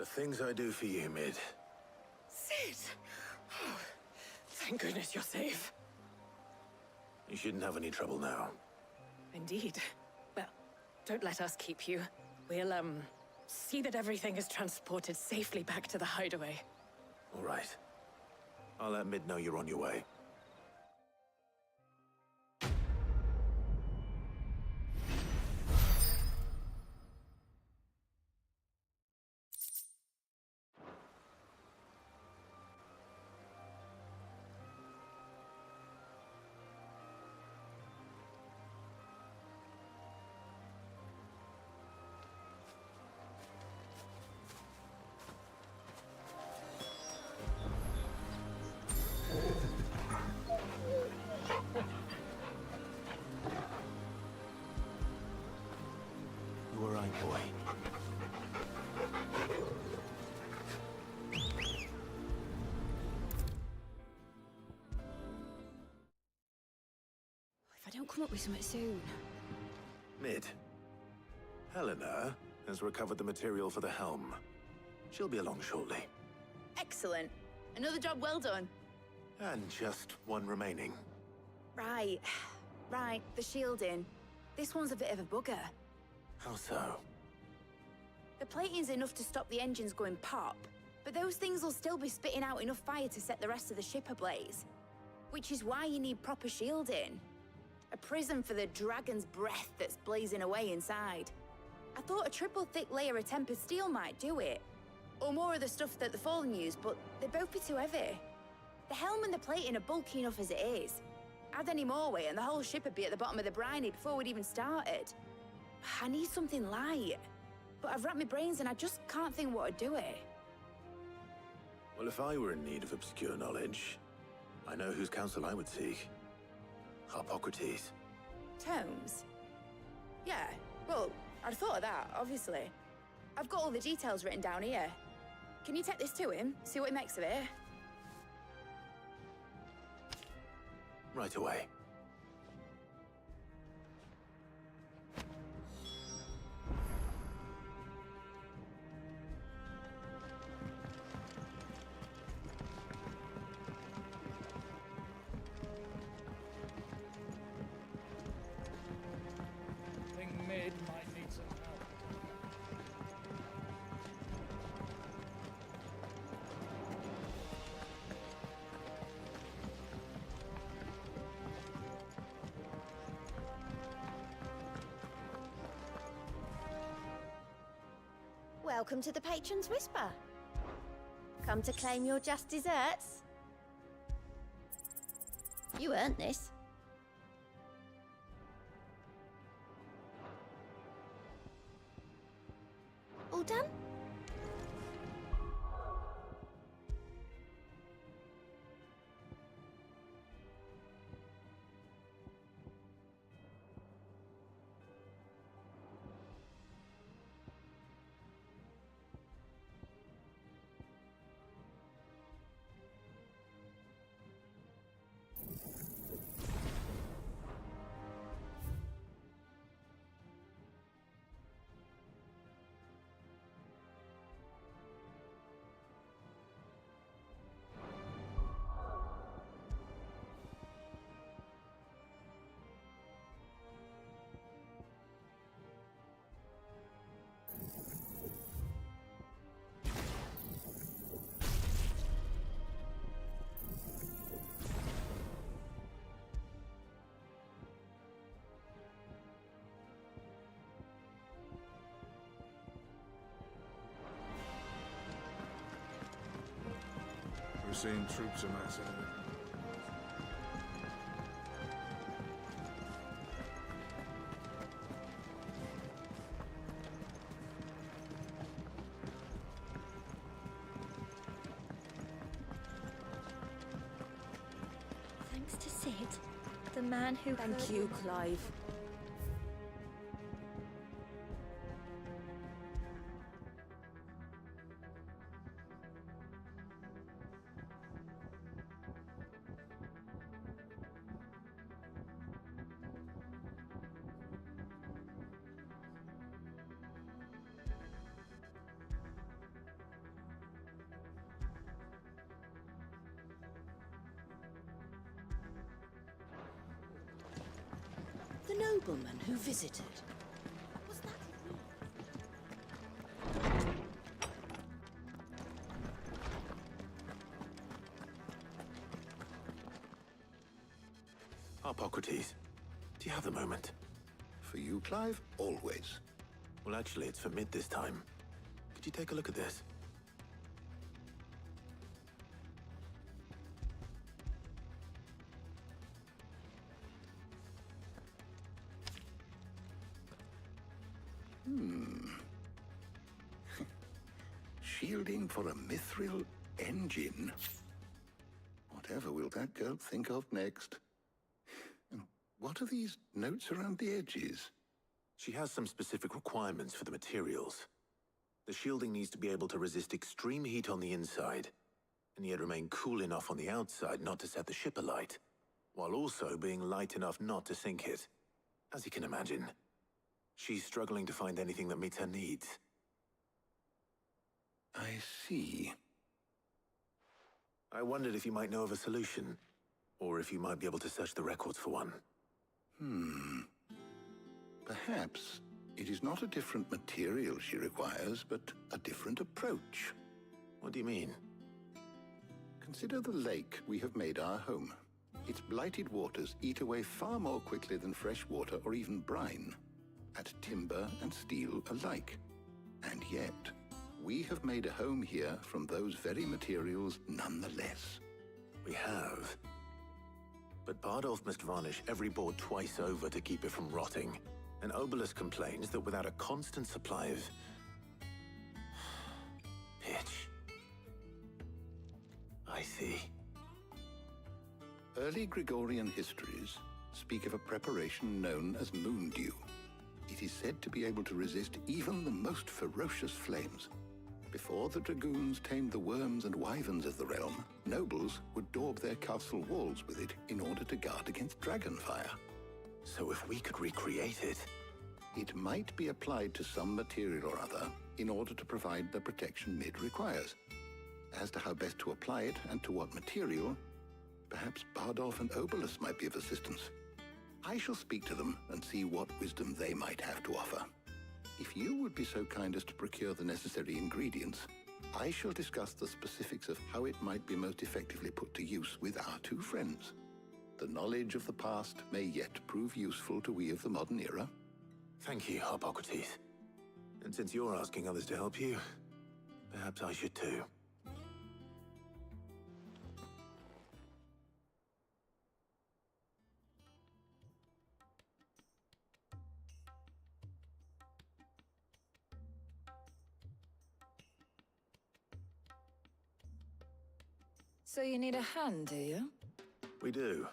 The things I do for you, Mid. Sid! Oh, thank goodness you're safe. You shouldn't have any trouble now. Indeed. Well, don't let us keep you. We'll, see that everything is transported safely back to the hideaway. All right. I'll let Mid know you're on your way. You all right, boy? If I don't come up with something soon. Mid. Helena has recovered the material for the helm. She'll be along shortly. Excellent. Another job well done. And just one remaining. Right. Right, the shielding. This one's a bit of a bugger. How so? The plating's enough to stop the engines going pop, but those things will still be spitting out enough fire to set the rest of the ship ablaze. Which is why you need proper shielding. A prison for the dragon's breath that's blazing away inside. I thought a triple thick layer of tempered steel might do it. Or more of the stuff that the Fallen use, but they'd both be too heavy. The helm and the plating are bulky enough as it is. Add any more weight and the whole ship would be at the bottom of the briny before we'd even started. I need something light. But I've racked my brains and I just can't think what would do it. Well, if I were in need of obscure knowledge, I know whose counsel I would seek. Harpocrates. Tomes? Yeah, well, I'd thought of that, obviously. I've got all the details written down here. Can you take this to him, see what he makes of it? Right away. Think Mid might need some help. Welcome to the Patron's Whisper. Come to claim your just desserts? You earned this. All done? We're seeing troops amassing. Thanks to Sid, the man who Thank you, Clive. the nobleman who visited? Hippocrates, do you have the moment? For you, Clive, always. Well, actually, it's for mid this time. Could you take a look at this? Shielding for a mithril engine. Whatever will that girl think of next? And what are these notes around the edges? She has some specific requirements for the materials. The shielding needs to be able to resist extreme heat on the inside, and yet remain cool enough on the outside not to set the ship alight, while also being light enough not to sink it. As you can imagine, she's struggling to find anything that meets her needs. I see. I wondered if you might know of a solution, or if you might be able to search the records for one. Perhaps it is not a different material she requires, but a different approach. What do you mean? Consider the lake we have made our home. Its blighted waters eat away far more quickly than fresh water or even brine, at timber and steel alike. And yet, we have made a home here from those very materials nonetheless. We have. But Bardolph must varnish every board twice over to keep it from rotting. And Obelisk complains that without a constant supply of pitch. I see. Early Gregorian histories speak of a preparation known as moon dew. It is said to be able to resist even the most ferocious flames. Before the dragoons tamed the worms and wyverns of the realm, nobles would daub their castle walls with it in order to guard against dragonfire. So if we could recreate it... It might be applied to some material or other in order to provide the protection Mid requires. As to how best to apply it and to what material, perhaps Bardolph and Obelisk might be of assistance. I shall speak to them and see what wisdom they might have to offer. If you would be so kind as to procure the necessary ingredients, I shall discuss the specifics of how it might be most effectively put to use with our two friends. The knowledge of the past may yet prove useful to we of the modern era. Thank you, Hippocrates. And since you're asking others to help you, perhaps I should too. So you need a hand, do you? We do.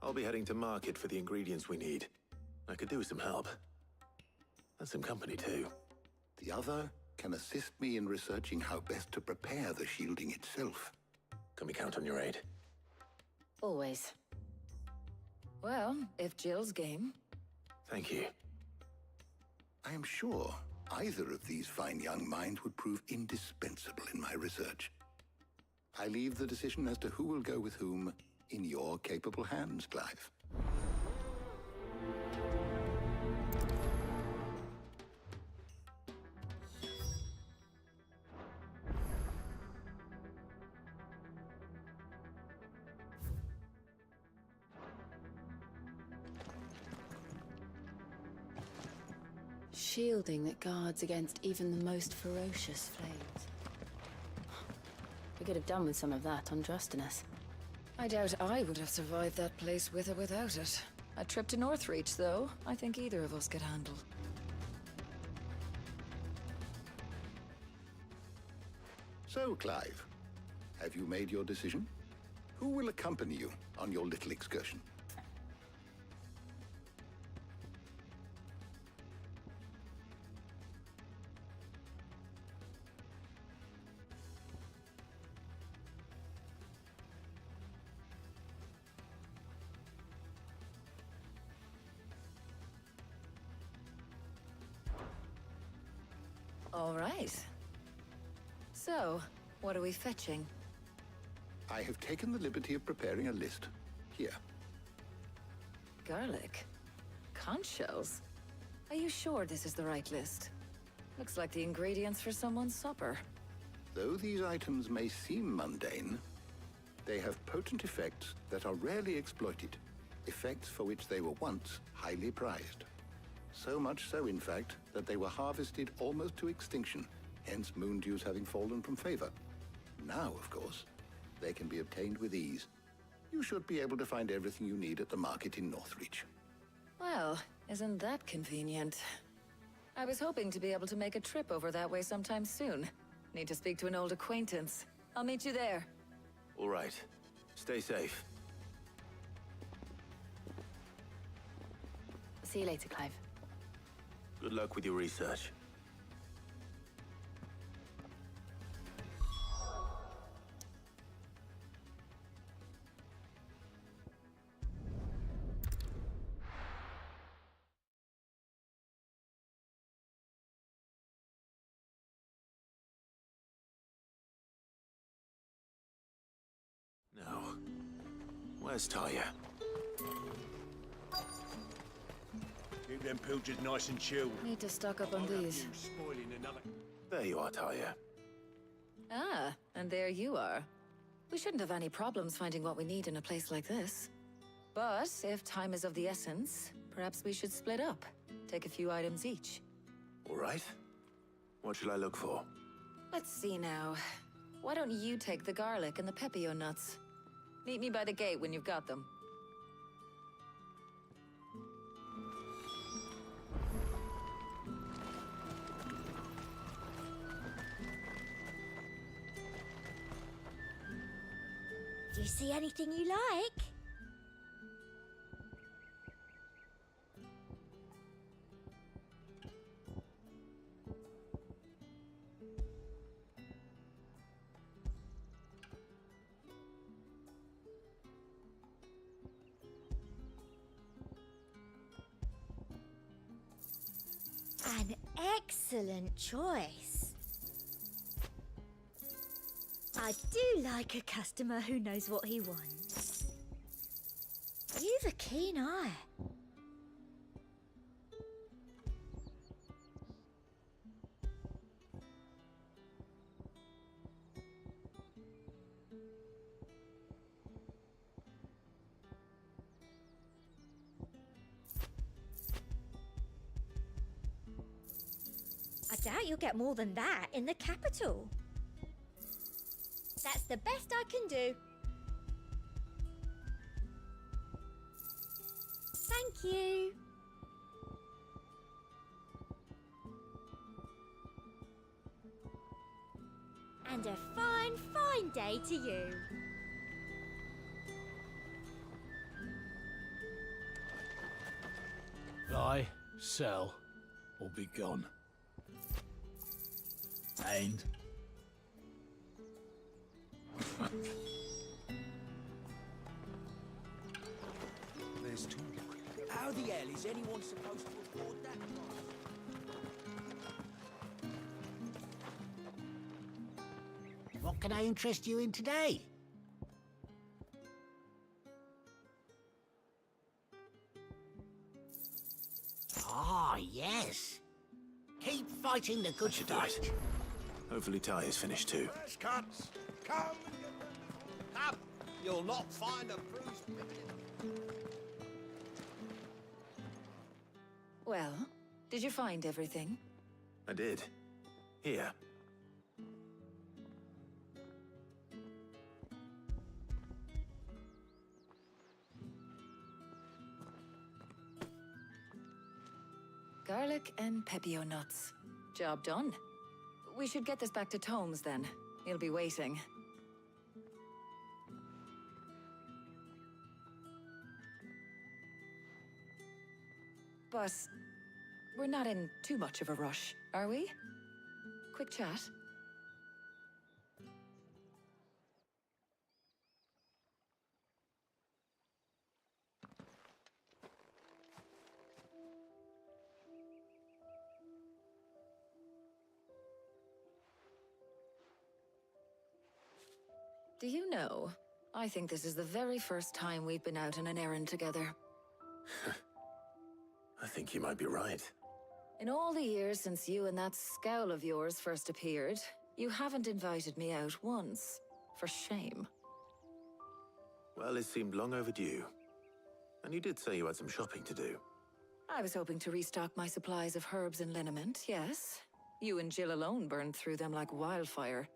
I'll be heading to market for the ingredients we need. I could do with some help. And some company, too. The other can assist me in researching how best to prepare the shielding itself. Can we count on your aid? Always. Well, if Jill's game. Thank you. I am sure either of these fine young minds would prove indispensable in my research. I leave the decision as to who will go with whom in your capable hands, Clive. Shielding that guards against even the most ferocious flames. We could have done with some of that on Drustinus. I doubt I would have survived that place with or without it. A trip to Northreach, though, I think either of us could handle. So, Clive, have you made your decision? Who will accompany you on your little excursion? All right. So, what are we fetching? I have taken the liberty of preparing a list. Here. Garlic. Conch shells. Are you sure this is the right list? Looks like the ingredients for someone's supper. Though these items may seem mundane, they have potent effects that are rarely exploited. Effects for which they were once highly prized. So much so, in fact, that they were harvested almost to extinction, hence moon dews having fallen from favor. Now, of course, they can be obtained with ease. You should be able to find everything you need at the market in Northreach. Well, isn't that convenient? I was hoping to be able to make a trip over that way sometime soon. Need to speak to an old acquaintance. I'll meet you there. All right. Stay safe. See you later, Clive. Good luck with your research. Now, where's Talia? Keep them pilchers nice and chilled. Need to stock up on these. Spoiling another. There you are, Talia. Ah, and there you are. We shouldn't have any problems finding what we need in a place like this. But if time is of the essence, perhaps we should split up. Take a few items each. All right. What shall I look for? Let's see now. Why don't you take the garlic and the pepio nuts? Meet me by the gate when you've got them. Do you see anything you like? An excellent choice. I do like a customer who knows what he wants. You've a keen eye. I doubt you'll get more than that in the capital. That's the best I can do. Thank you. And a fine, fine day to you. Buy, sell, or be gone. And there's two. How the hell is anyone supposed to afford that? What can I interest you in today? Ah, yes. Keep fighting the good fight. Hopefully Talia's finished too. Fresh cuts. Come and get them. Come. You'll not find a bruised pigeon. Well, did you find everything? I did. Here. Garlic and pepio nuts. Job done. We should get this back to Tomes then. He'll be waiting. But we're not in too much of a rush, are we? Quick chat. Do you know, I think this is the very first time we've been out on an errand together. I think you might be right. In all the years since you and that scowl of yours first appeared, you haven't invited me out once. For shame. Well, it seemed long overdue. And you did say you had some shopping to do. I was hoping to restock my supplies of herbs and liniment, yes. You and Jill alone burned through them like wildfire.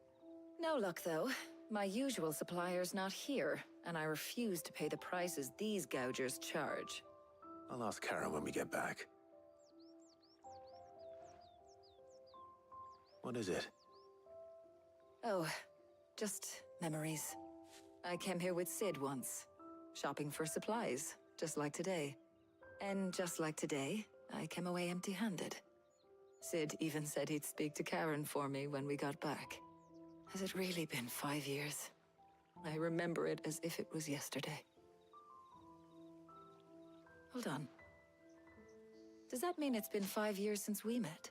No luck, though. My usual supplier's not here, and I refuse to pay the prices these gougers charge. I'll ask Karen when we get back. What is it? Oh, just memories. I came here with Sid once, shopping for supplies, just like today. And just like today, I came away empty-handed. Sid even said he'd speak to Karen for me when we got back. Has it really been 5 years? I remember it as if it was yesterday. Hold on. Does that mean it's been 5 years since we met?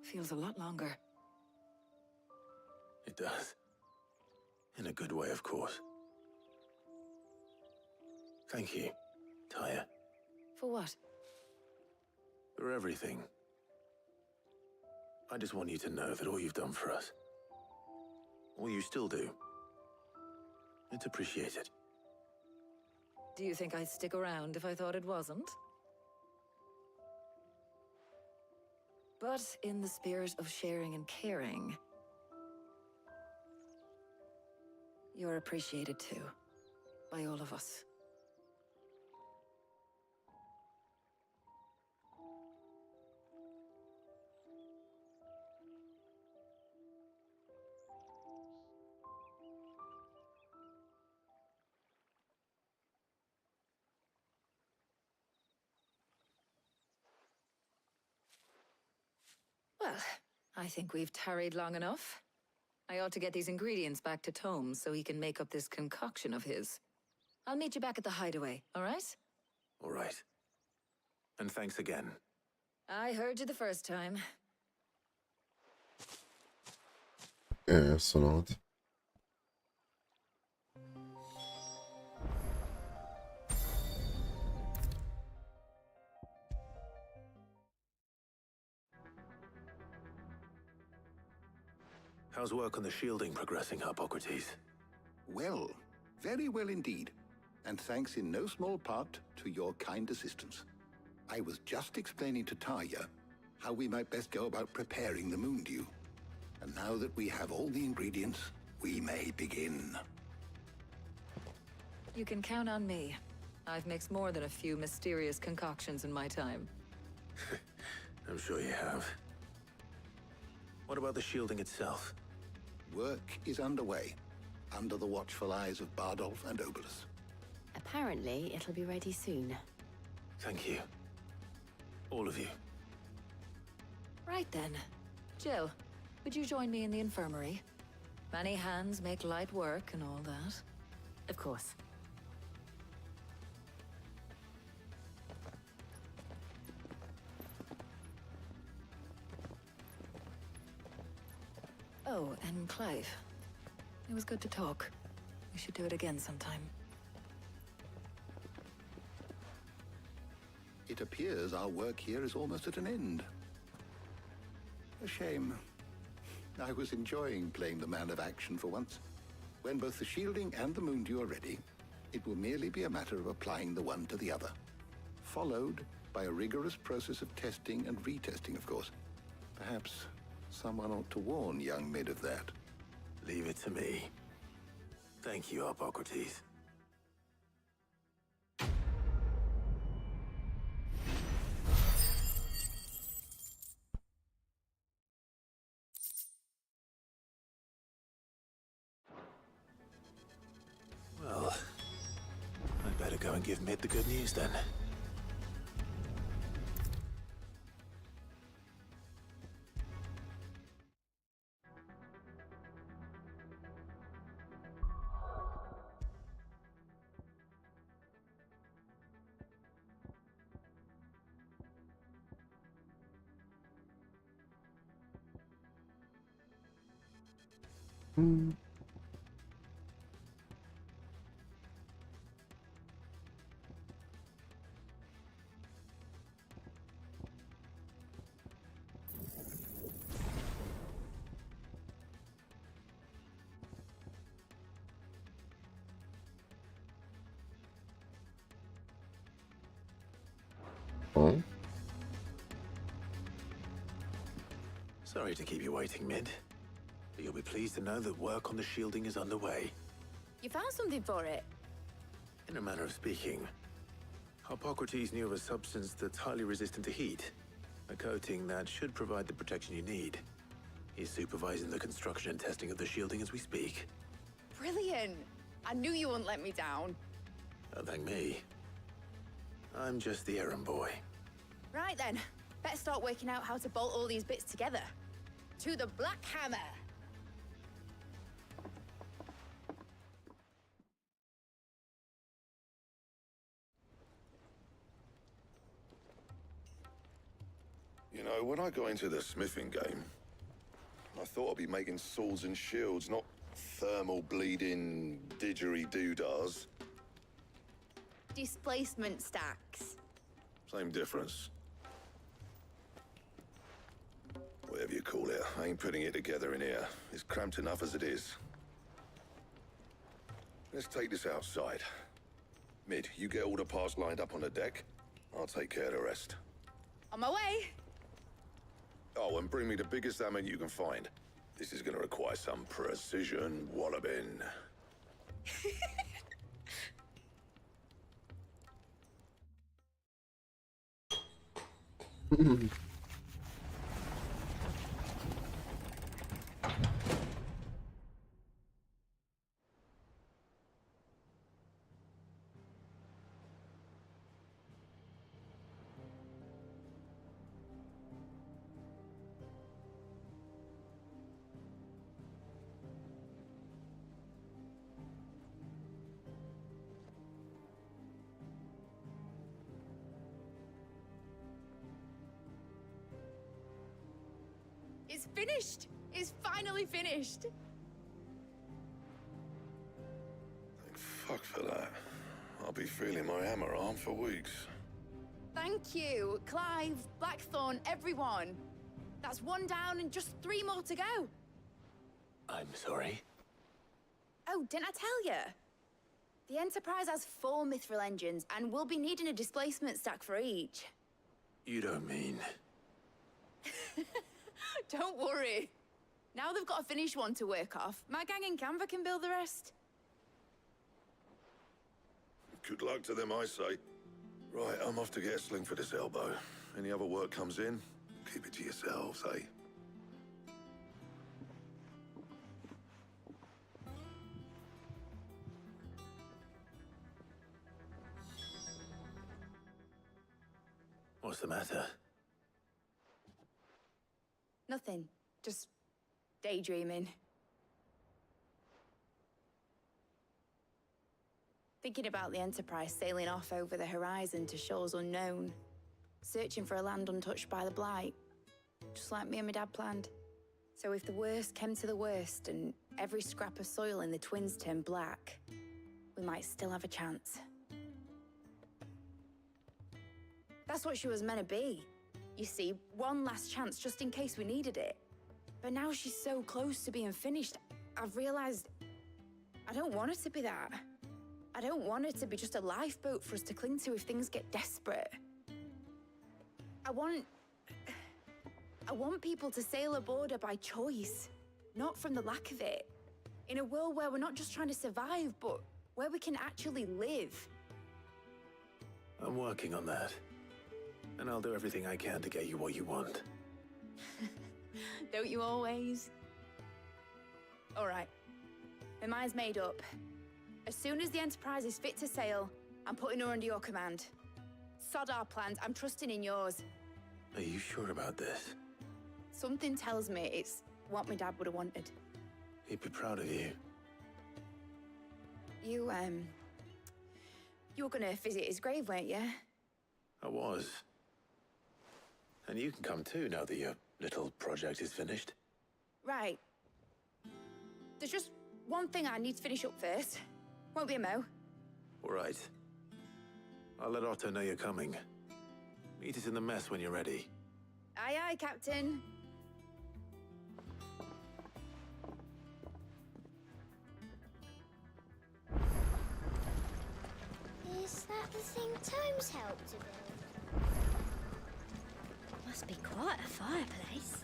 Feels a lot longer. It does. In a good way, of course. Thank you, Tyre. For what? For everything. I just want you to know that all you've done for us, all you still do, it's appreciated. Do you think I'd stick around if I thought it wasn't? But in the spirit of sharing and caring, you're appreciated too, by all of us. Well, I think we've tarried long enough. I ought to get these ingredients back to Tome so he can make up this concoction of his. I'll meet you back at the hideaway, all right? All right. And thanks again. I heard you the first time. Excellent. How's work on the shielding progressing, Hippocrates? Well, very well indeed. And thanks in no small part to your kind assistance. I was just explaining to Tarja how we might best go about preparing the moon dew. And now that we have all the ingredients, we may begin. You can count on me. I've mixed more than a few mysterious concoctions in my time. I'm sure you have. What about the shielding itself? Work is underway, under the watchful eyes of Bardolph and Obolus. Apparently, it'll be ready soon. Thank you. All of you. Right then. Jill, would you join me in the infirmary? Many hands make light work and all that. Of course. Oh, and Clive. It was good to talk. We should do it again sometime. It appears our work here is almost at an end. A shame. I was enjoying playing the man of action for once. When both the shielding and the moon dew are ready, it will merely be a matter of applying the one to the other. Followed by a rigorous process of testing and retesting, of course. Perhaps someone ought to warn young Mid of that. Leave it to me. Thank you, Hippocrates. Well, I'd better go and give Mid the good news then. Hein? Sorry to keep you waiting, Mid. But you'll be pleased to know that work on the shielding is underway. You found something for it? In a manner of speaking, Hippocrates knew of a substance that's highly resistant to heat. A coating that should provide the protection you need. He's supervising the construction and testing of the shielding as we speak. Brilliant! I knew you wouldn't let me down. Don't thank me. I'm just the errand boy. Right then, better start working out how to bolt all these bits together. To the Black Hammer! You know, when I got into the smithing game, I thought I'd be making swords and shields, not thermal bleeding didgeridoo-dahs. Displacement stacks. Same difference. Whatever you call it, I ain't putting it together in here. It's cramped enough as it is. Let's take this outside. Mid, you get all the parts lined up on the deck. I'll take care of the rest. On my way! Oh, and bring me the biggest hammer you can find. This is gonna require some precision walloping. It's finished! It's finally finished! Thank fuck for that. I'll be feeling my hammer arm for weeks. Thank you, Clive, Blackthorn, everyone. That's one down and just 3 more to go. I'm sorry. Oh, didn't I tell you? The Enterprise has 4 mithril engines, and we'll be needing a displacement stack for each. You don't mean... Don't worry. Now they've got a finished one to work off. My gang in Canva can build the rest. Good luck to them, I say. Right, I'm off to get a sling for this elbow. Any other work comes in, keep it to yourselves, eh? What's the matter? Nothing. Just daydreaming. Thinking about the Enterprise sailing off over the horizon to shores unknown. Searching for a land untouched by the Blight. Just like me and my dad planned. So if the worst came to the worst and every scrap of soil in the Twins turned black, we might still have a chance. That's what she was meant to be. You see, one last chance just in case we needed it. But now she's so close to being finished, I've realized I don't want her to be that. I don't want her to be just a lifeboat for us to cling to if things get desperate. I want people to sail aboard her by choice, not from the lack of it. In a world where we're not just trying to survive, but where we can actually live. I'm working on that. And I'll do everything I can to get you what you want. Don't you always? All right. My mind's made up. As soon as the Enterprise is fit to sail, I'm putting her under your command. Sod our plans, I'm trusting in yours. Are you sure about this? Something tells me it's what my dad would have wanted. He'd be proud of you. You were gonna visit his grave, weren't you? I was. And you can come too now that your little project is finished. Right. There's just one thing I need to finish up first. Won't be a mo. All right. I'll let Otto know you're coming. Meet us in the mess when you're ready. Aye, aye, Captain. Is that the thing Tomes helped to build? Must be quite a fireplace.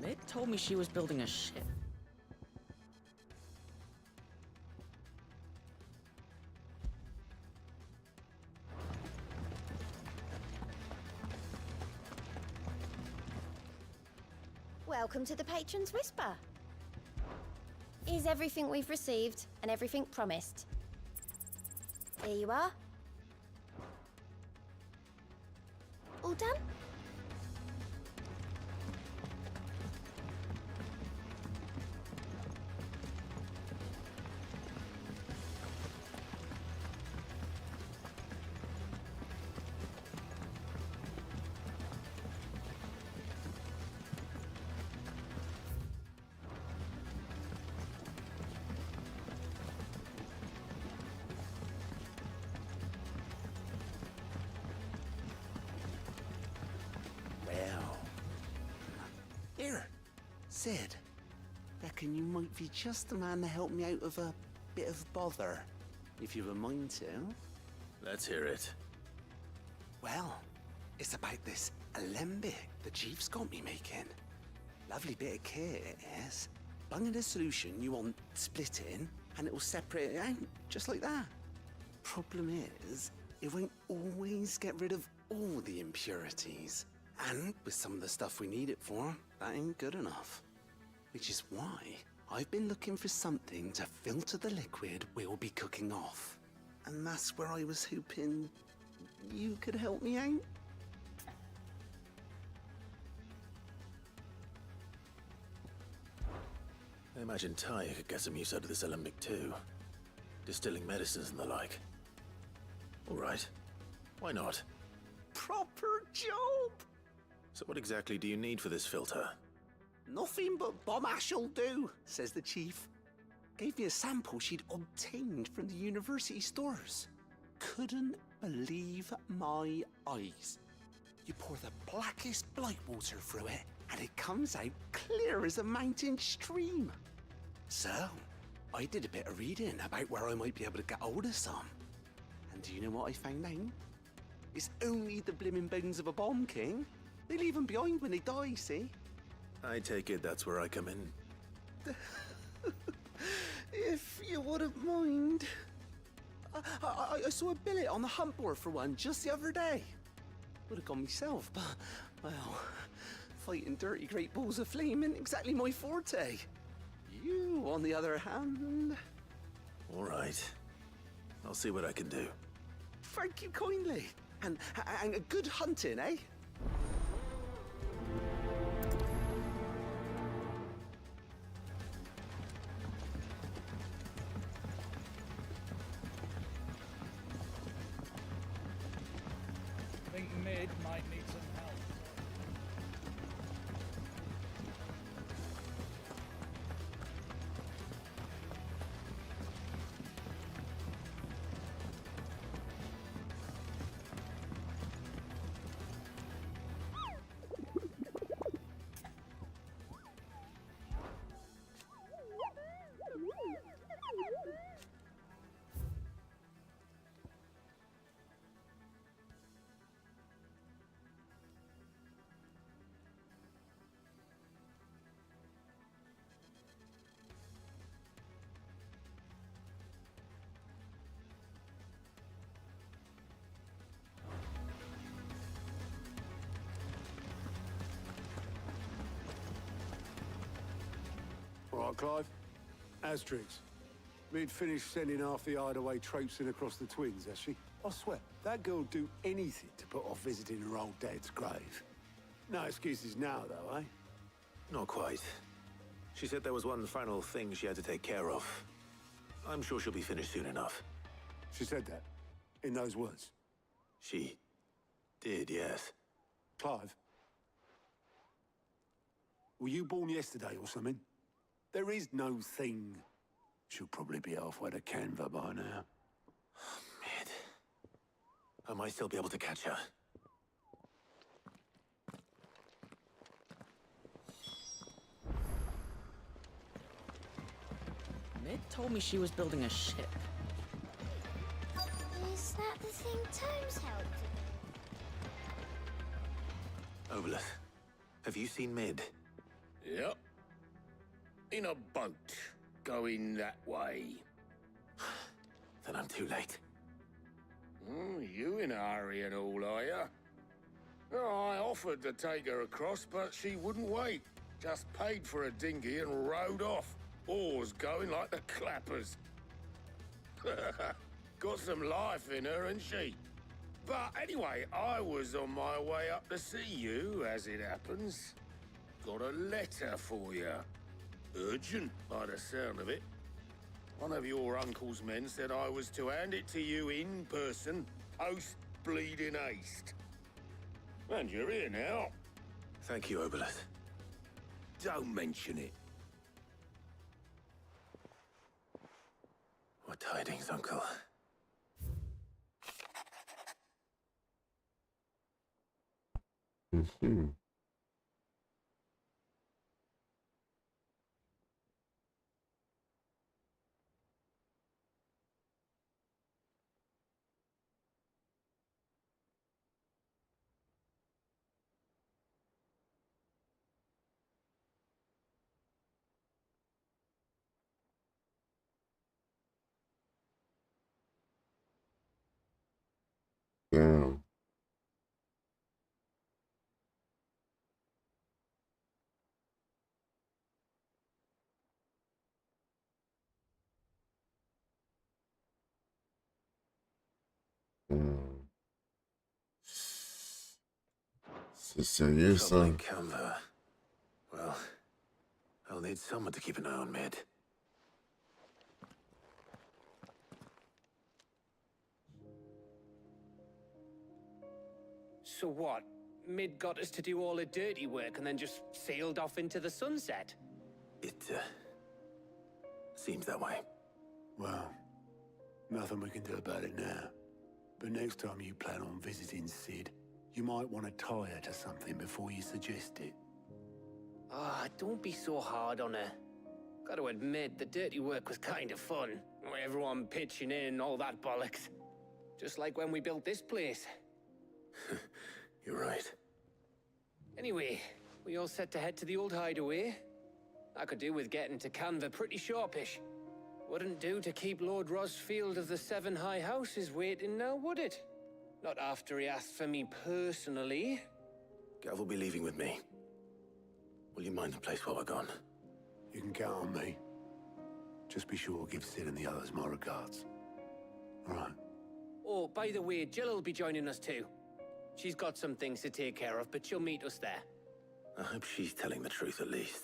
Mid told me she was building a ship. Welcome to the Patron's Whisper. Is everything we've received and everything promised? Here you are. All done? Here, Sid. Reckon you might be just the man to help me out of a bit of bother, if you've a mind to. Let's hear it. Well, it's about this alembic the Chief's got me making. Lovely bit of kit it is. Bung in a solution you want splitting, and it will separate it out, just like that. Problem is, it won't always get rid of all the impurities. And with some of the stuff we need it for, that ain't good enough. Which is why I've been looking for something to filter the liquid we'll be cooking off. And that's where I was hoping you could help me out. I imagine Ty could get some use out of this alembic too. Distilling medicines and the like. All right. Why not? Proper job! So what exactly do you need for this filter? Nothing but bomb ash'll do, says the Chief. Gave me a sample she'd obtained from the university stores. Couldn't believe my eyes. You pour the blackest blight water through it, and it comes out clear as a mountain stream. So, I did a bit of reading about where I might be able to get hold of some. And do you know what I found out? It's only the blimmin' bones of a bomb king. They leave them behind when they die, see? I take it that's where I come in. If you wouldn't mind. I saw a billet on the hunt board for one just the other day. Would have gone myself, but, well, fighting dirty great balls of flame isn't exactly my forte. You, on the other hand... All right. I'll see what I can do. Thank you kindly. And good hunting, eh? I think Mid might need some help. All right, Clive. Asterix. We'd finished sending half the hideaway traipsing across the twins, has she? I swear, that girl'd do anything to put off visiting her old dad's grave. No excuses now, though, eh? Not quite. She said there was one final thing she had to take care of. I'm sure she'll be finished soon enough. She said that? In those words? She did, yes. Clive? Were you born yesterday or something? There is no thing. She'll probably be halfway to Canva by now. Mid. I might still be able to catch her. Mid told me she was building a ship. Is that the thing Tomes helped Obolus, have you seen Mid? Yep. In a boat, going that way. Then I'm too late. You in a hurry and all, are ya? Oh, I offered to take her across, but she wouldn't wait. Just paid for a dinghy and rowed off. Oars going like the clappers. Got some life in her, ain't she? But anyway, I was on my way up to see you, as it happens. Got a letter for you. Urgent, by the sound of it. One of your uncle's men said I was to hand it to you in person, post-bleeding haste. And you're here now. Thank you, Obolus. Don't mention it. What tidings, Uncle? Mhm. Damn. C'est sérieux, ça? Troubling Canva. Well, I'll need someone to keep an eye on Mid. So what? Mid got us to do all the dirty work and then just sailed off into the sunset? It, seems that way. Well, nothing we can do about it now. But next time you plan on visiting Sid, you might want to tie her to something before you suggest it. Ah, don't be so hard on her. Gotta admit, the dirty work was kind of fun. Everyone pitching in, all that bollocks. Just like when we built this place. You're right. Anyway, we all set to head to the old hideaway. I could do with getting to Canva pretty sharpish. Wouldn't do to keep Lord Rosfield of the Seven High Houses waiting now, would it? Not after he asked for me personally. Gav will be leaving with me. Will you mind the place while we're gone? You can count on me. Just be sure to give Sid and the others my regards. All right. Oh, by the way, Jill will be joining us too. She's got some things to take care of, but she'll meet us there. I hope she's telling the truth at least.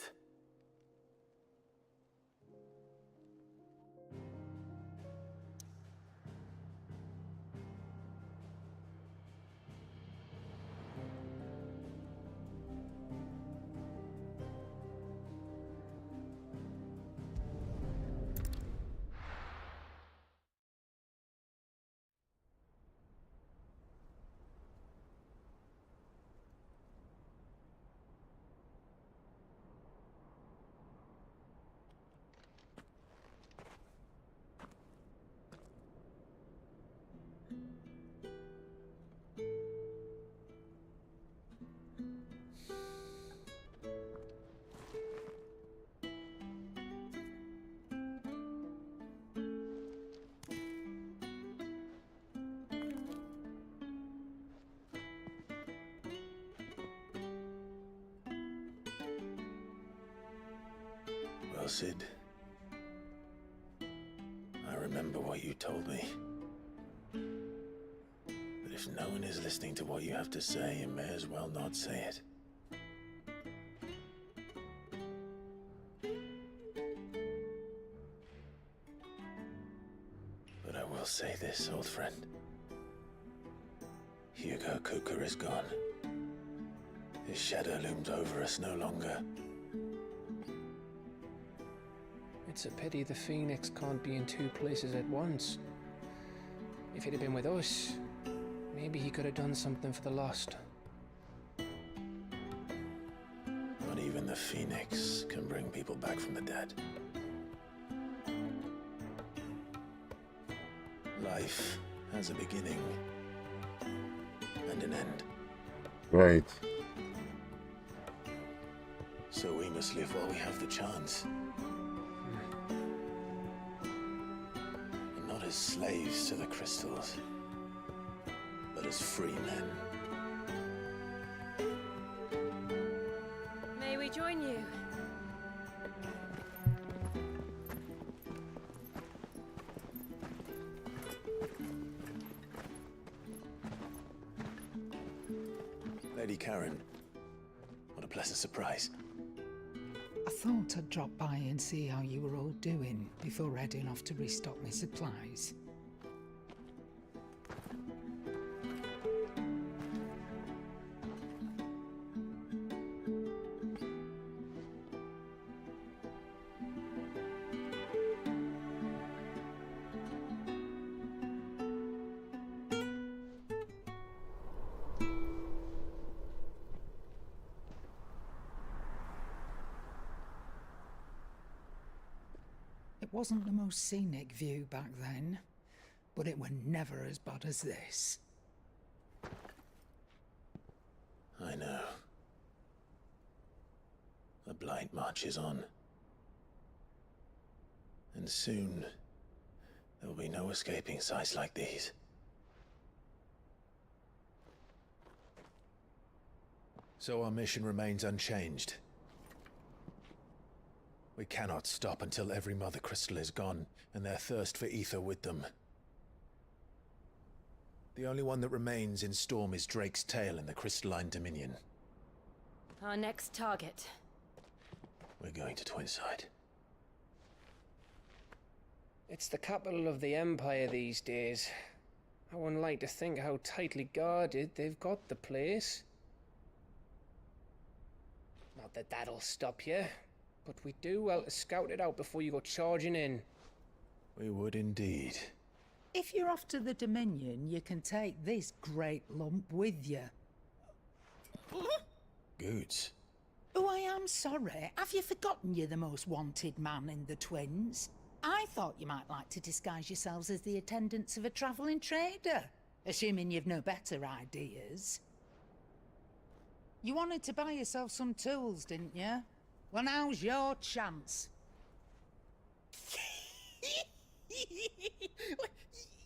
Well, Sid, I remember what you told me. That if no one is listening to what you have to say, you may as well not say it. But I will say this, old friend. Hugo Cooker is gone. His shadow looms over us no longer. It's a pity the Phoenix can't be in two places at once. If he'd have been with us, maybe he could have done something for the lost. Not even the Phoenix can bring people back from the dead. Life has a beginning and an end. Right. So we must live while we have the chance. And not as slaves to the crystals, but as free men. May we join you? Lady Karen, what a pleasant surprise. I thought I'd drop by and see how you were all doing before heading off to restock my supplies. It wasn't the most scenic view back then, but it were never as bad as this. I know. The Blight marches on. And soon, there will be no escaping sights like these. So our mission remains unchanged. We cannot stop until every Mother Crystal is gone, and their thirst for ether with them. The only one that remains in Storm is Drake's Tail in the Crystalline Dominion. Our next target. We're going to Twinside. It's the capital of the Empire these days. I wouldn't like to think how tightly guarded they've got the place. Not that that'll stop you, but we do well to scout it out before you go charging in. We would indeed. If you're off to the Dominion, you can take this great lump with you. Goods. Oh, I am sorry. Have you forgotten you're the most wanted man in the Twins? I thought you might like to disguise yourselves as the attendants of a travelling trader, assuming you've no better ideas. You wanted to buy yourself some tools, didn't you? Well, now's your chance.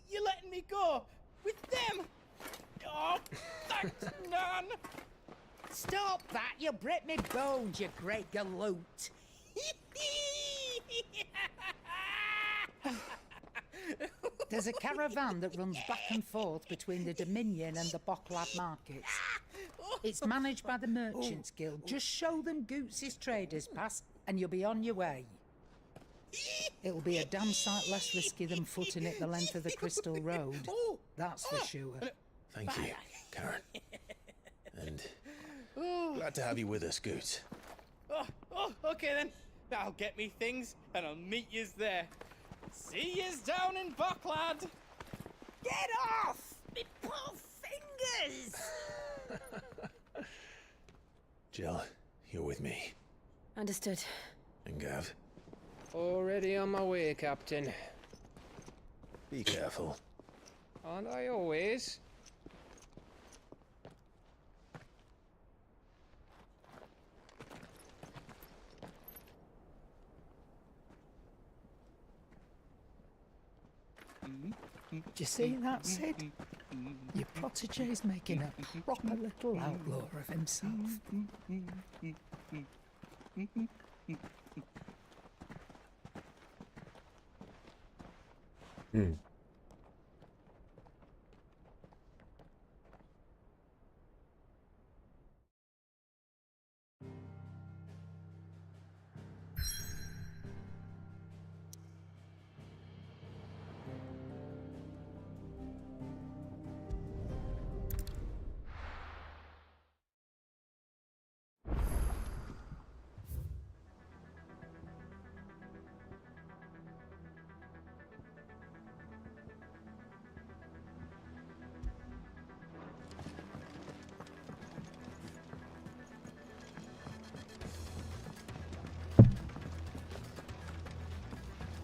You're letting me go with them? Oh, thanks, Nan. Stop that! You'll break me bones, you great galoot. There's a caravan that runs back and forth between the Dominion and the Bocklad markets. It's managed by the Merchants Guild. Just show them Goots' traders pass and you'll be on your way. It'll be a damn sight less risky than footing it the length of the Crystal Road. That's for sure. Thank you, Karen. And glad to have you with us, Goots. Okay then. I'll get me things and I'll meet yous there. See yous down in Bocklad. Get off! Me poor fingers! Jill, you're with me. Understood. And Gav, Already on my way, Captain. be careful. Aren't I always? Do you see that, Sid? Your protege's making a proper little outlaw of himself.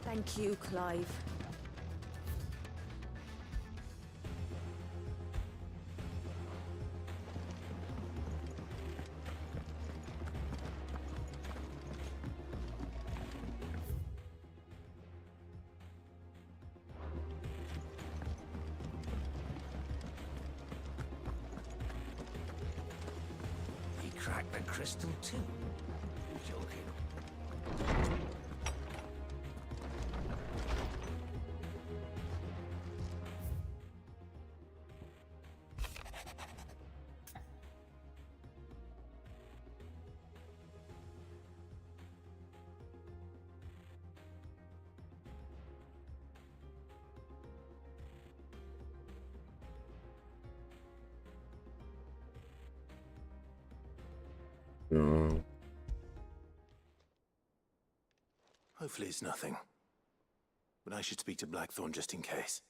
Thank you, Clive. crack the crystal too. Joking. No. Hopefully it's nothing. But I should speak to Blackthorn just in case.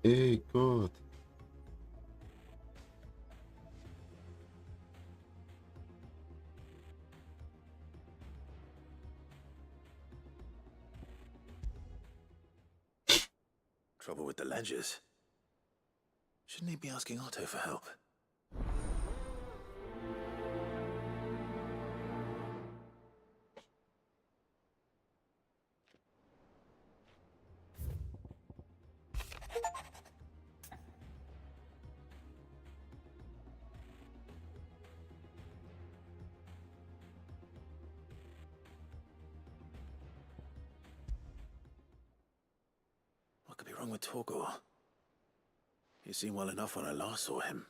Hey, God. Trouble with the ledgers. Shouldn't he be asking Otto for help? What could be wrong with Torgor? He seemed well enough when I last saw him.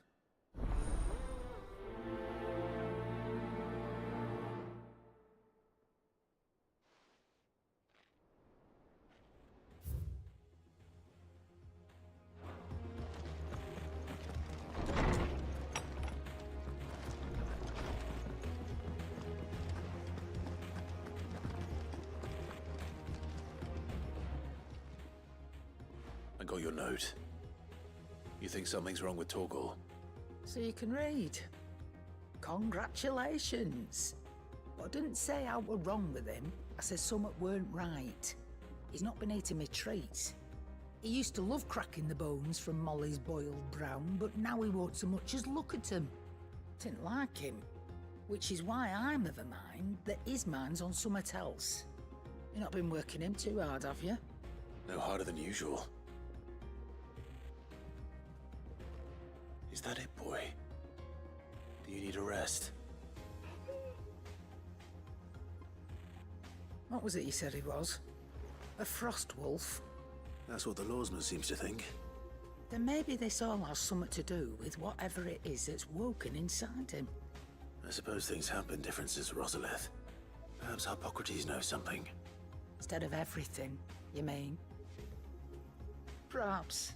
I got your note. You think something's wrong with Torgor? So you can read. Congratulations. But I didn't say I were wrong with him. I said something weren't right. He's not been eating me treats. He used to love cracking the bones from Molly's boiled brown, but now he won't so much as look at them. Didn't like him. Which is why I'm of a mind that his mind's on something else. You've not been working him too hard, have you? No harder than usual. Is that it, boy? Do you need a rest? What was it you said he was? A frost wolf? That's what the lawsman seems to think. Then maybe this all has something to do with whatever it is that's woken inside him. I suppose things have been different since Rosalith. Perhaps Hippocrates knows something. Instead of everything, you mean? Perhaps.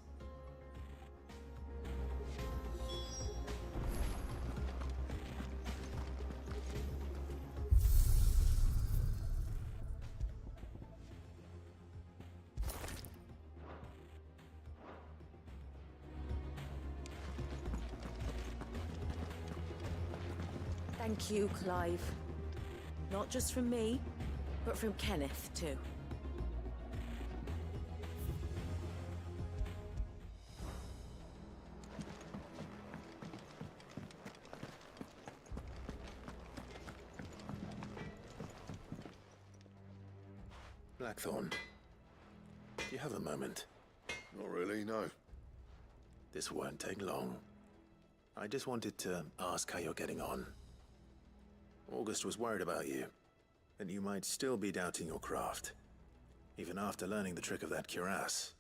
Thank you, Clive. Not just from me, but from Kenneth, too. Blackthorn, do you have a moment? Not really, no. This won't take long. I just wanted to ask how you're getting on. August was worried about you, and you might still be doubting your craft, even after learning the trick of that cuirass.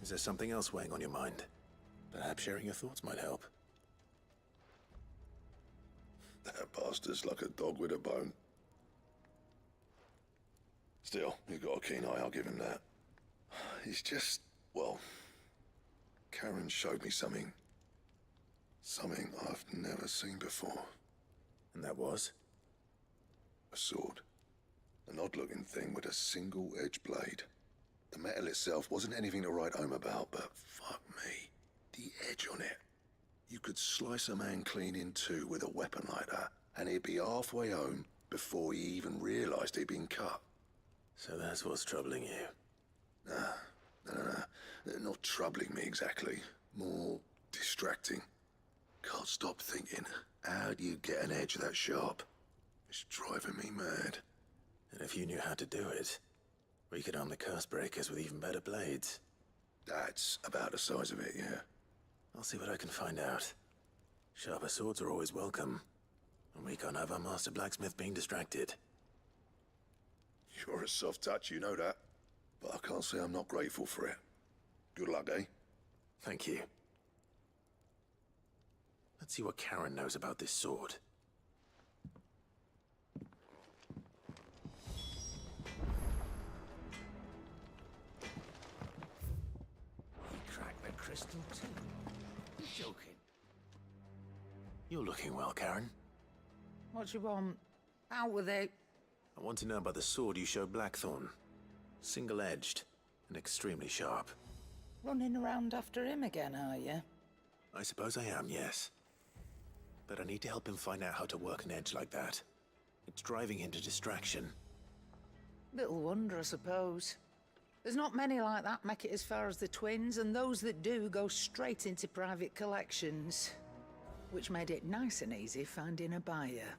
Is there something else weighing on your mind? Perhaps sharing your thoughts might help. That bastard's like a dog with a bone. Still, you've got a keen eye, I'll give him that. He's just, well, Karen showed me something. Something I've never seen before. And that was? A sword. An odd-looking thing with a single-edged blade. The metal itself wasn't anything to write home about, but fuck me. The edge on it. You could slice a man clean in two with a weapon like that, and he'd be halfway home before he even realized he'd been cut. So that's what's troubling you? No. Not troubling me exactly. More distracting. Can't stop thinking, how do you get an edge that sharp? It's driving me mad. And if you knew how to do it, we could arm the curse breakers with even better blades. That's about the size of it, yeah. I'll see what I can find out. Sharper swords are always welcome, and we can't have our master blacksmith being distracted. You're a soft touch, you know that. But I can't say I'm not grateful for it. Good luck, eh? Thank you. Let's see what Karen knows about this sword. He cracked the crystal too. You're joking. You're looking well, Karen. What do you want? Out with it. I want to know about the sword you showed Blackthorn. Single-edged and extremely sharp. Running around after him again, are you? I suppose I am, yes. But I need to help him find out how to work an edge like that. It's driving him to distraction. Little wonder, I suppose. There's not many like that make it as far as the twins, and those that do go straight into private collections. Which made it nice and easy finding a buyer.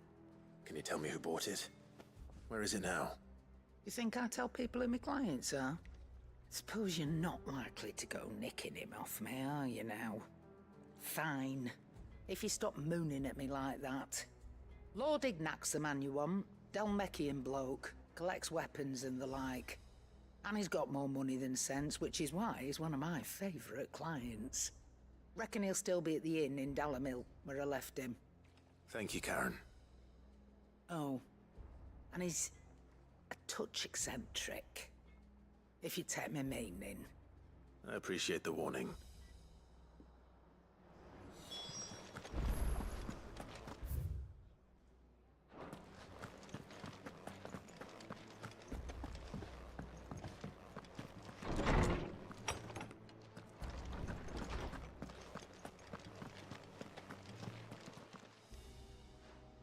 Can you tell me who bought it? Where is it now? You think I tell people who my clients are? Suppose you're not likely to go nicking him off me, are you now? Fine. If you stop mooning at me like that. Lord Ignac's the man you want. Dalmekian bloke. Collects weapons and the like. And he's got more money than sense, which is why he's one of my favourite clients. Reckon he'll still be at the inn in Dalamil, where I left him. Thank you, Karen. Oh. And he's a touch eccentric. If you take my meaning. I appreciate the warning.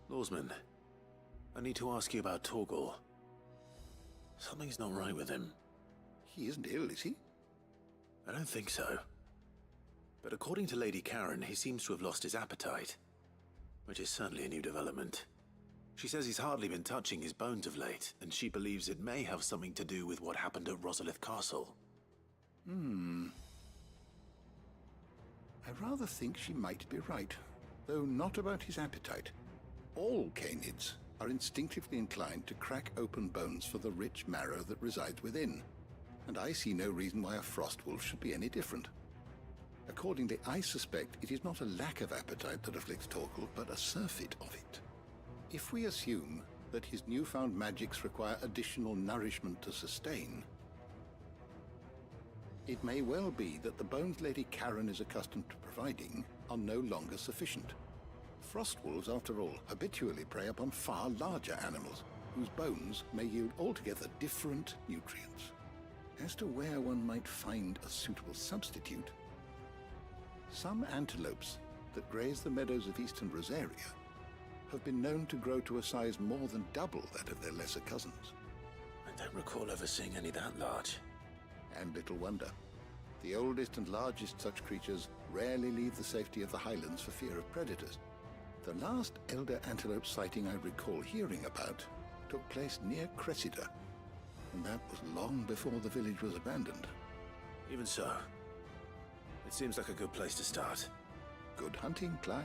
Lawsman, I need to ask you about Torgal. Something's not right with him. He isn't ill, is he? I don't think so. But according to Lady Karen, he seems to have lost his appetite. Which is certainly a new development. She says he's hardly been touching his bones of late, and she believes it may have something to do with what happened at Rosalith Castle. I rather think she might be right, though not about his appetite. All canids are instinctively inclined to crack open bones for the rich marrow that resides within, and I see no reason why a frostwolf should be any different. Accordingly, I suspect it is not a lack of appetite that afflicts Torgal, but a surfeit of it. If we assume that his newfound magics require additional nourishment to sustain, it may well be that the bones Lady Karen is accustomed to providing are no longer sufficient. Frostwolves, after all, habitually prey upon far larger animals, whose bones may yield altogether different nutrients. As to where one might find a suitable substitute, some antelopes that graze the meadows of eastern Rosaria have been known to grow to a size more than double that of their lesser cousins. I don't recall ever seeing any that large. And little wonder. The oldest and largest such creatures rarely leave the safety of the highlands for fear of predators. The last elder antelope sighting I recall hearing about took place near Cressida, and that was long before the village was abandoned. Even so, it seems like a good place to start. Good hunting, Clive.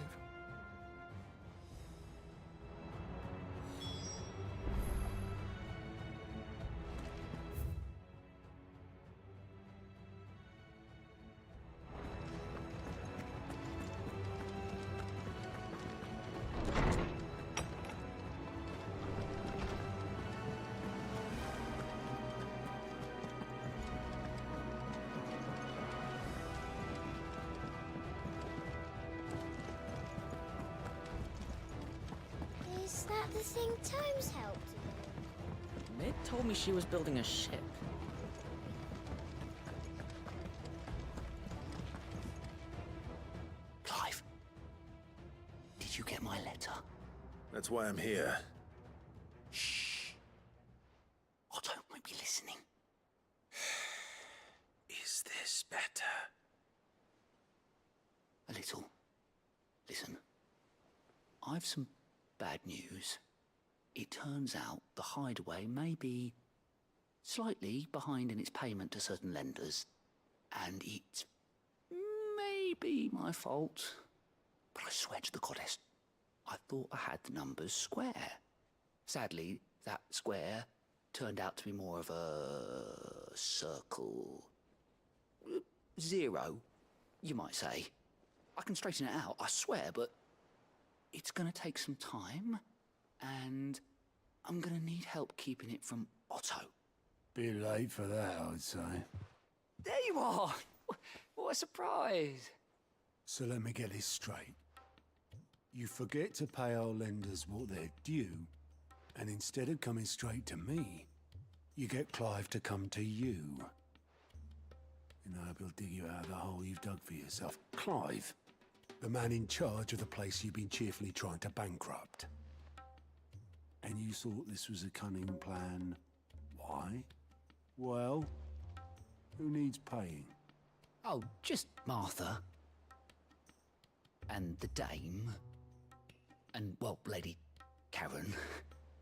The thing times helped. Mid told me she was building a ship. Clive, did you get my letter? That's why I'm here. Shh. Otto might be listening. Is this better? A little. Listen, I've some bad news. It turns out the hideaway may be slightly behind in its payment to certain lenders, and it may be my fault. But I swear to the goddess, I thought I had the numbers square. Sadly, that square turned out to be more of a circle. 0, you might say. I can straighten it out, I swear, but it's gonna take some time, and I'm gonna need help keeping it from Otto. Bit late for that, I'd say. There you are! What a surprise! So let me get this straight. You forget to pay our lenders what they're due, and instead of coming straight to me, you get Clive to come to you. And I hope he'll dig you out of the hole you've dug for yourself. Clive, the man in charge of the place you've been cheerfully trying to bankrupt. And you thought this was a cunning plan. Why? Well, who needs paying? Oh, just Martha. And the dame. And, well, Lady Karen.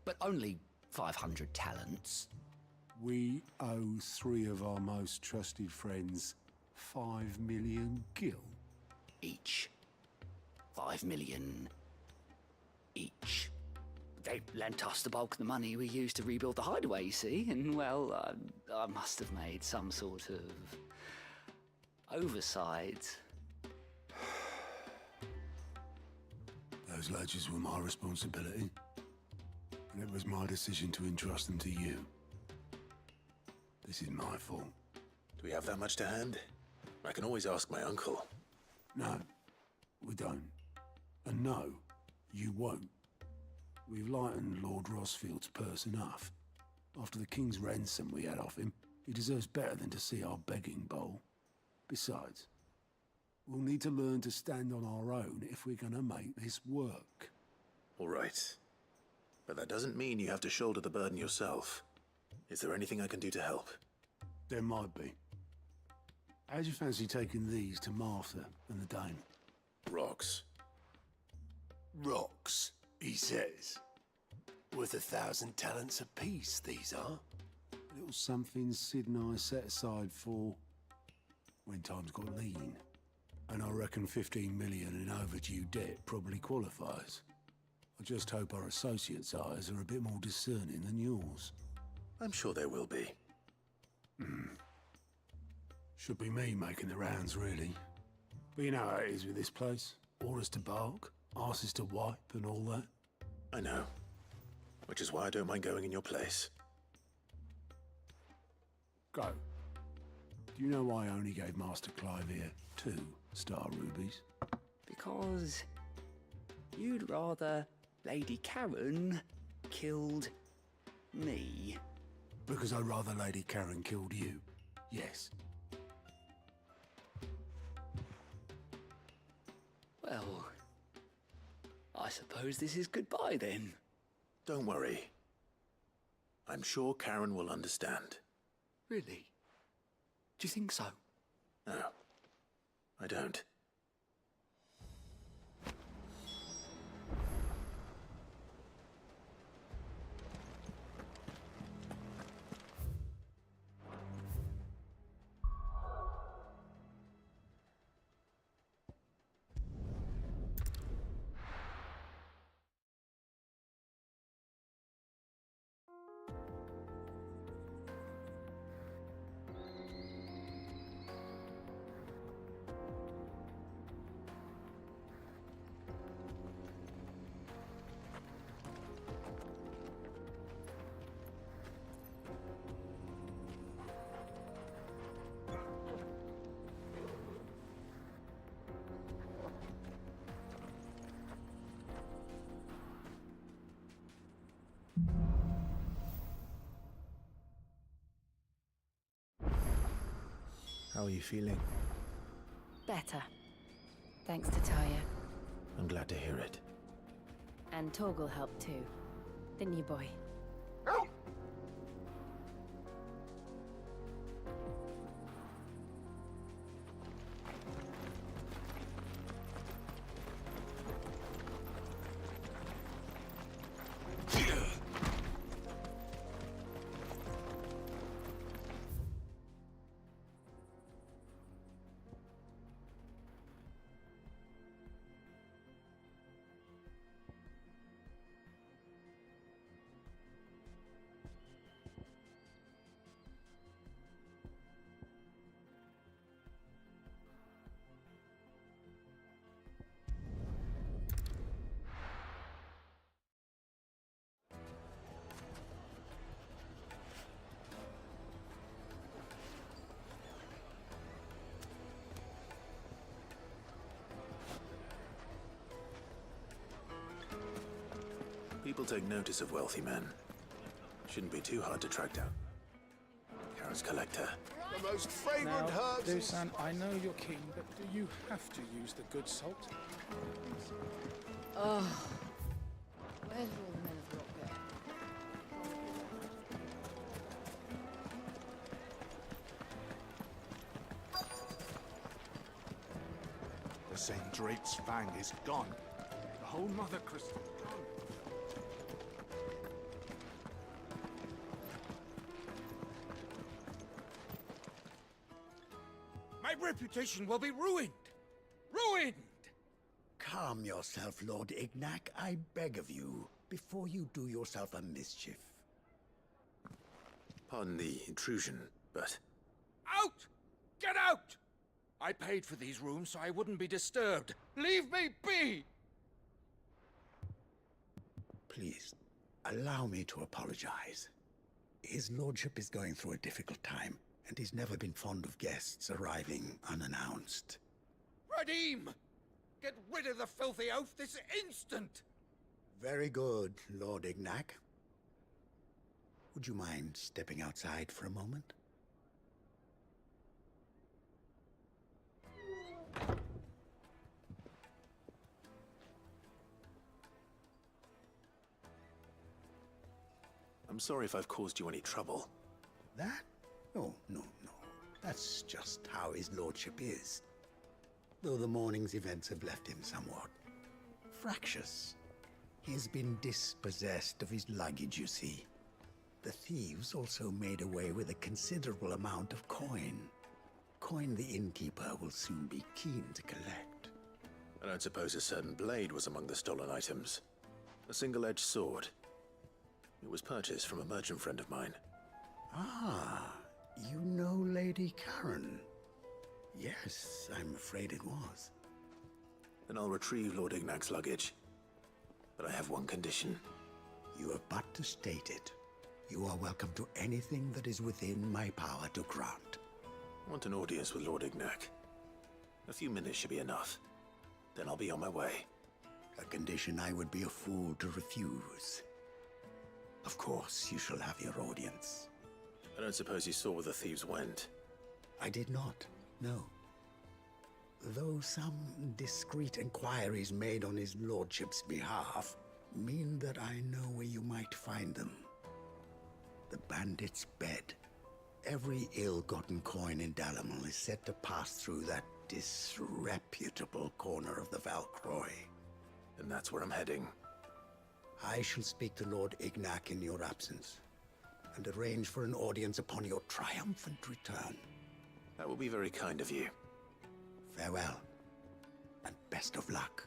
But only 500 talents. We owe 3 of our most trusted friends 5 million gil. Each. 5 million each. They lent us the bulk of the money we used to rebuild the hideaway, you see, and, well, I must have made some sort of oversight. Those ledgers were my responsibility, and it was my decision to entrust them to you. This is my fault. Do we have that much to hand? I can always ask my uncle. No, we don't. And no, you won't. We've lightened Lord Rosfield's purse enough. After the king's ransom we had off him, he deserves better than to see our begging bowl. Besides, we'll need to learn to stand on our own if we're gonna make this work. All right. But that doesn't mean you have to shoulder the burden yourself. Is there anything I can do to help? There might be. How'd you fancy taking these to Martha and the dame? Rocks. Rocks, he says. Worth 1,000 talents apiece, these are. A little something Sid and I set aside for when times got lean. And I reckon 15 million in overdue debt probably qualifies. I just hope our associates' eyes are a bit more discerning than yours. I'm sure there will be. Should be me making the rounds, really. But you know how it is with this place. Orders to bark, arses to wipe, and all that. I know. Which is why I don't mind going in your place. Go. Do you know why I only gave Master Clive here 2 star rubies? Because you'd rather Lady Karen killed me. Because I'd rather Lady Karen killed you. Yes. Well, I suppose this is goodbye then. Don't worry. I'm sure Karen will understand. Really? Do you think so? No, I don't. How are you feeling? Better. Thanks to Taya. I'm glad to hear it. And Torgal helped too. Didn't you, boy? People take notice of wealthy men. Shouldn't be too hard to track down. Carrot's collector. The most fragrant herbs. Dusan, I know you're keen, but do you have to use the good salt? Oh. Where's all the men of rock go? The same Drake's fang is gone. The whole Mother Crystal gone. My reputation will be ruined! Ruined! Calm yourself, Lord Ignac, I beg of you, before you do yourself a mischief. Pardon the intrusion, but... Out! Get out! I paid for these rooms so I wouldn't be disturbed. Leave me be! Please, allow me to apologize. His lordship is going through a difficult time, and he's never been fond of guests arriving unannounced. Radim! Get rid of the filthy oaf this instant! Very good, Lord Ignac. Would you mind stepping outside for a moment? I'm sorry if I've caused you any trouble. That? No. That's just how his lordship is. Though the morning's events have left him somewhat fractious. He has been dispossessed of his luggage, you see. The thieves also made away with a considerable amount of coin. Coin the innkeeper will soon be keen to collect. I don't suppose a certain blade was among the stolen items. A single-edged sword. It was purchased from a merchant friend of mine. Ah, you know Lady Karen. Yes, I'm afraid it was. Then I'll retrieve Lord Ignac's luggage. But I have one condition. You have but to state it. You are welcome to anything that is within my power to grant. I want an audience with Lord Ignac. A few minutes should be enough. Then I'll be on my way. A condition I would be a fool to refuse. Of course, you shall have your audience. I don't suppose you saw where the thieves went? I did not, no. Though some discreet inquiries made on his lordship's behalf mean that I know where you might find them. The bandit's bed. Every ill-gotten coin in Dalamil is said to pass through that disreputable corner of the Valcroy. And that's where I'm heading. I shall speak to Lord Ignac in your absence, and arrange for an audience upon your triumphant return. That will be very kind of you. Farewell, and best of luck.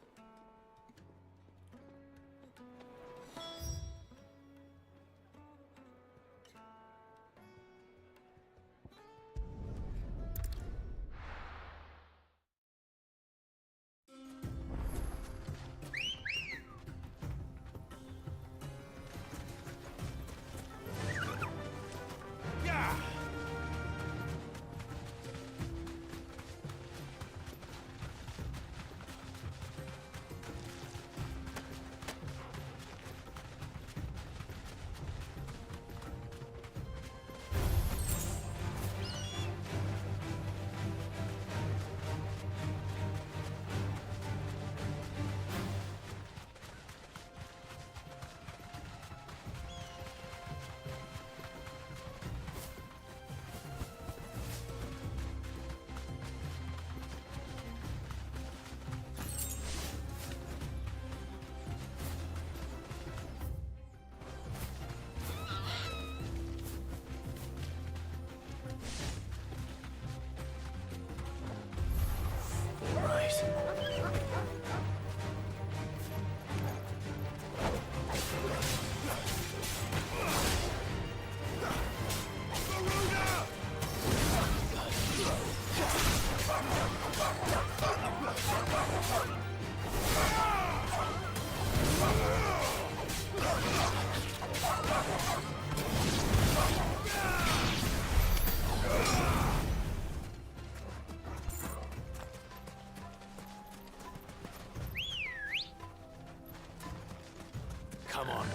Come on.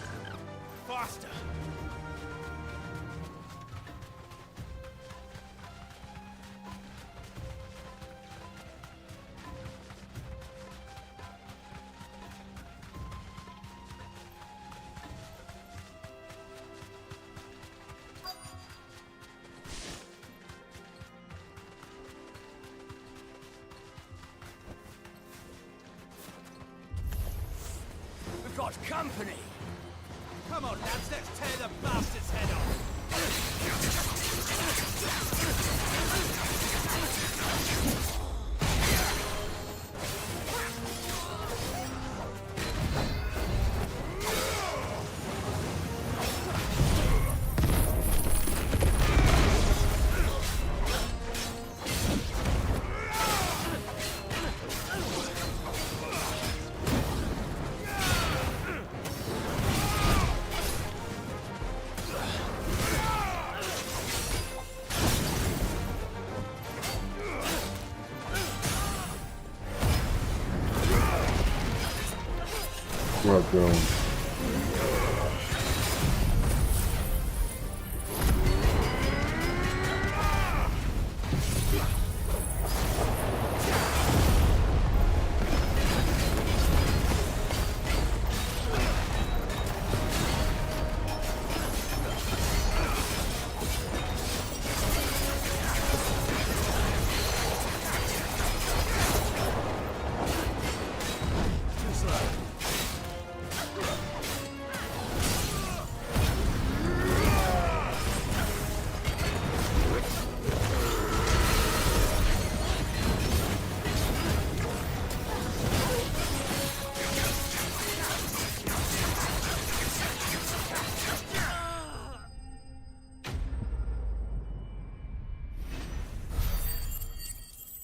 Faster! We've got company! Come on, lads, let's tear the bastard's head off! Well done.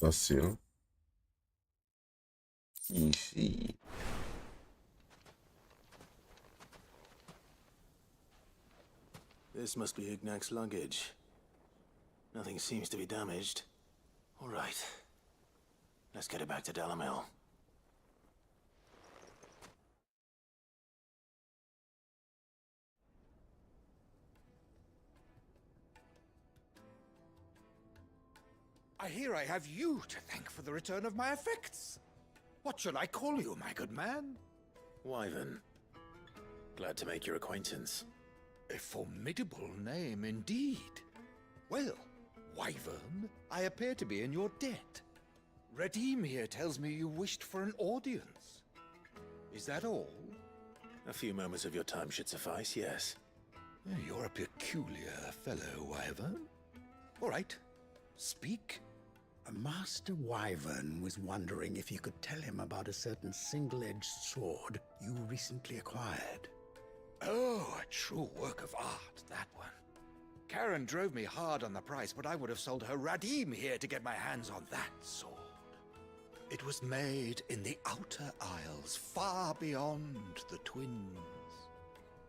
Facile. Ici. This must be Ignac's luggage. Nothing seems to be damaged. All right. Let's get it back to Dalamil. I hear I have you to thank for the return of my effects. What shall I call you, my good man? Wyvern. Glad to make your acquaintance. A formidable name indeed. Well, Wyvern, I appear to be in your debt. Redeem here tells me you wished for an audience. Is that all? A few moments of your time should suffice, yes. You're a peculiar fellow, Wyvern. All right, speak. Master Wyvern was wondering if you could tell him about a certain single-edged sword you recently acquired. Oh, a true work of art, that one. Karen drove me hard on the price, but I would have sold her Radim here to get my hands on that sword. It was made in the Outer Isles, far beyond the Twins,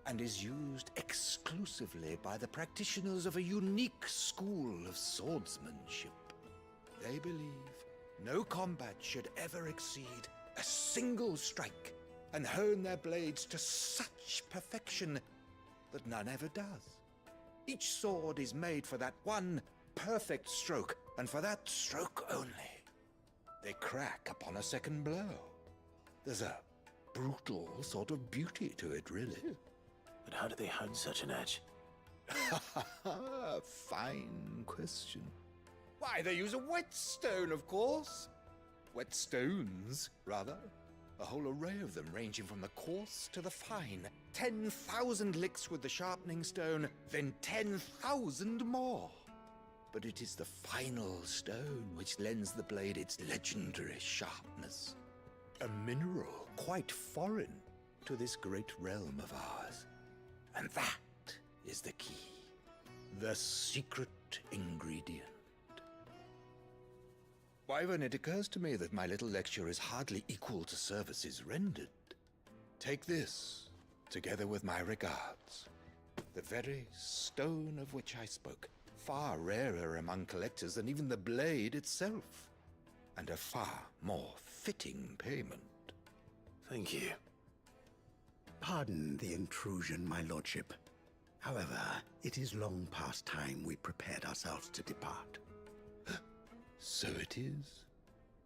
and is used exclusively by the practitioners of a unique school of swordsmanship. They believe no combat should ever exceed a single strike, and hone their blades to such perfection that none ever does. Each sword is made for that one perfect stroke, and for that stroke only. They crack upon a second blow. There's a brutal sort of beauty to it, really. But how do they hone such an edge? Fine question. Why, they use a whetstone, of course. Whetstones, rather. A whole array of them, ranging from the coarse to the fine. 10,000 licks with the sharpening stone, then 10,000 more. But it is the final stone which lends the blade its legendary sharpness. A mineral quite foreign to this great realm of ours. And that is the key. The secret ingredient. Wyvern, it occurs to me that my little lecture is hardly equal to services rendered. Take this, together with my regards. The very stone of which I spoke, far rarer among collectors than even the blade itself, and a far more fitting payment. Thank you. Pardon the intrusion, my lordship. However, it is long past time we prepared ourselves to depart. So it is.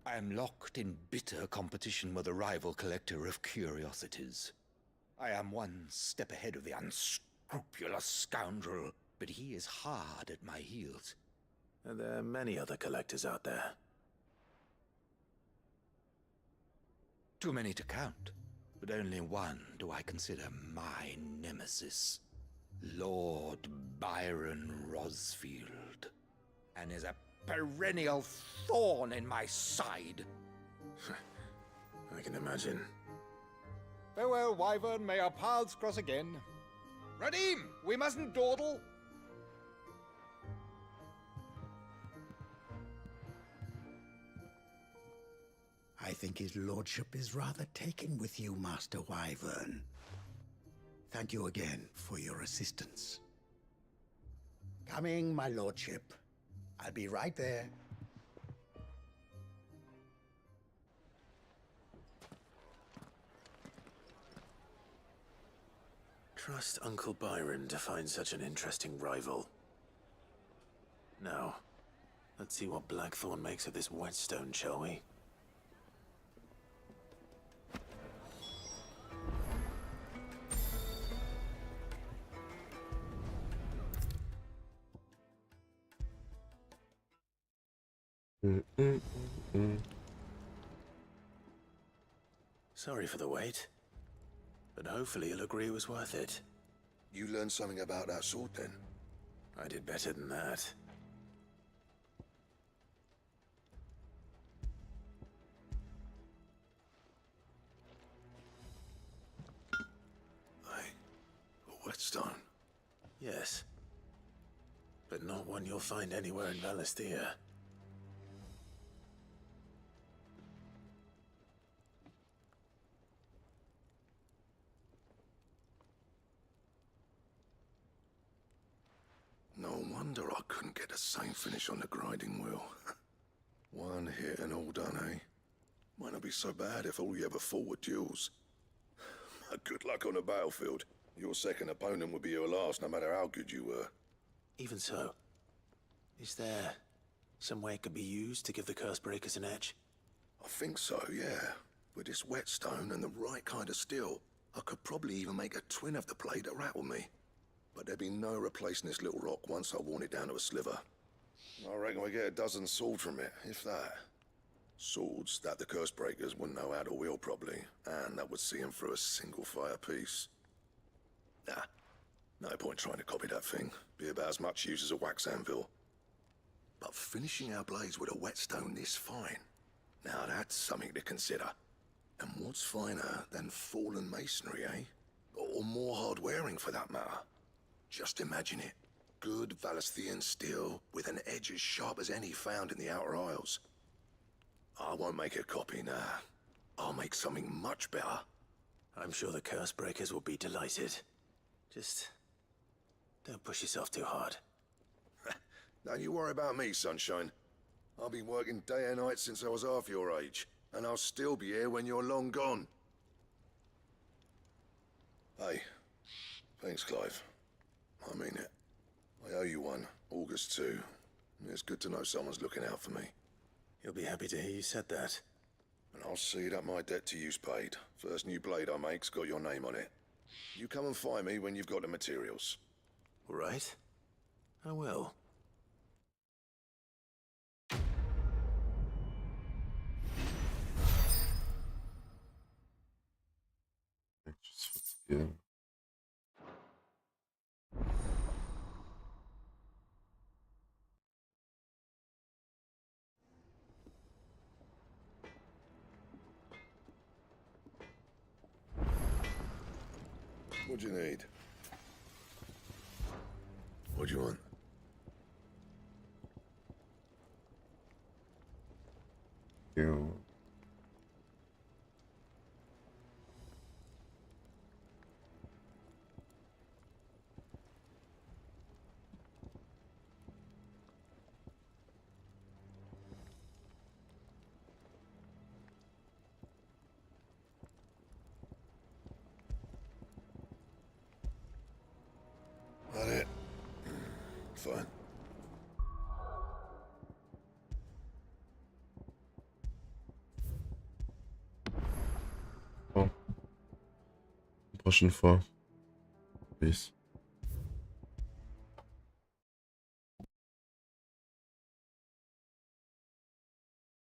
I am locked in bitter competition with a rival collector of curiosities. I am one step ahead of the unscrupulous scoundrel, but he is hard at my heels. And there are many other collectors out there. Too many to count, but only one do I consider my nemesis. Lord Byron Rosfield, and is a perennial thorn in my side. I can imagine. Farewell, Wyvern. May our paths cross again. Radim, we mustn't dawdle. I think his lordship is rather taken with you, Master Wyvern. Thank you again for your assistance. Coming, my lordship. I'll be right there. Trust Uncle Byron to find such an interesting rival. Now, let's see what Blackthorn makes of this whetstone, shall we? Sorry for the wait, but hopefully you'll agree it was worth it. You learned something about that sword, then? I did better than that. A whetstone? Yes, but not one you'll find anywhere in Valisthea. No wonder I couldn't get the same finish on the grinding wheel. One hit and all done, eh? Might not be so bad if all you ever fought were duels. Good luck on the battlefield. Your second opponent would be your last, no matter how good you were. Even so, is there some way it could be used to give the Cursebreakers an edge? I think so, yeah. With this whetstone and the right kind of steel, I could probably even make a twin of the blade that rattled me. But there'd be no replacing this little rock once I worn it down to a sliver. I reckon we get a dozen swords from it, if that. Swords that the Cursebreakers wouldn't know how to wield properly, and that would see them through a single fire piece. Nah, no point trying to copy that thing. Be about as much use as a wax anvil. But finishing our blades with a whetstone this fine, now that's something to consider. And what's finer than fallen masonry, eh? Or more hard-wearing, for that matter. Just imagine it. Good Valisthean steel with an edge as sharp as any found in the Outer Isles. I won't make a copy, nah. I'll make something much better. I'm sure the Cursebreakers will be delighted. Just don't push yourself too hard. Don't you worry about me, sunshine. I've been working day and night since I was half your age, and I'll still be here when you're long gone. Hey, thanks, Clive. I mean it. I owe you one, August too. It's good to know someone's looking out for me. He'll be happy to hear you said that. And I'll see that my debt to you's paid. First new blade I make's got your name on it. You come and find me when you've got the materials. All right. I will. Yeah. What do you need? What do you want? Yeah. Fine. Bon. Prochaine fois. Peace.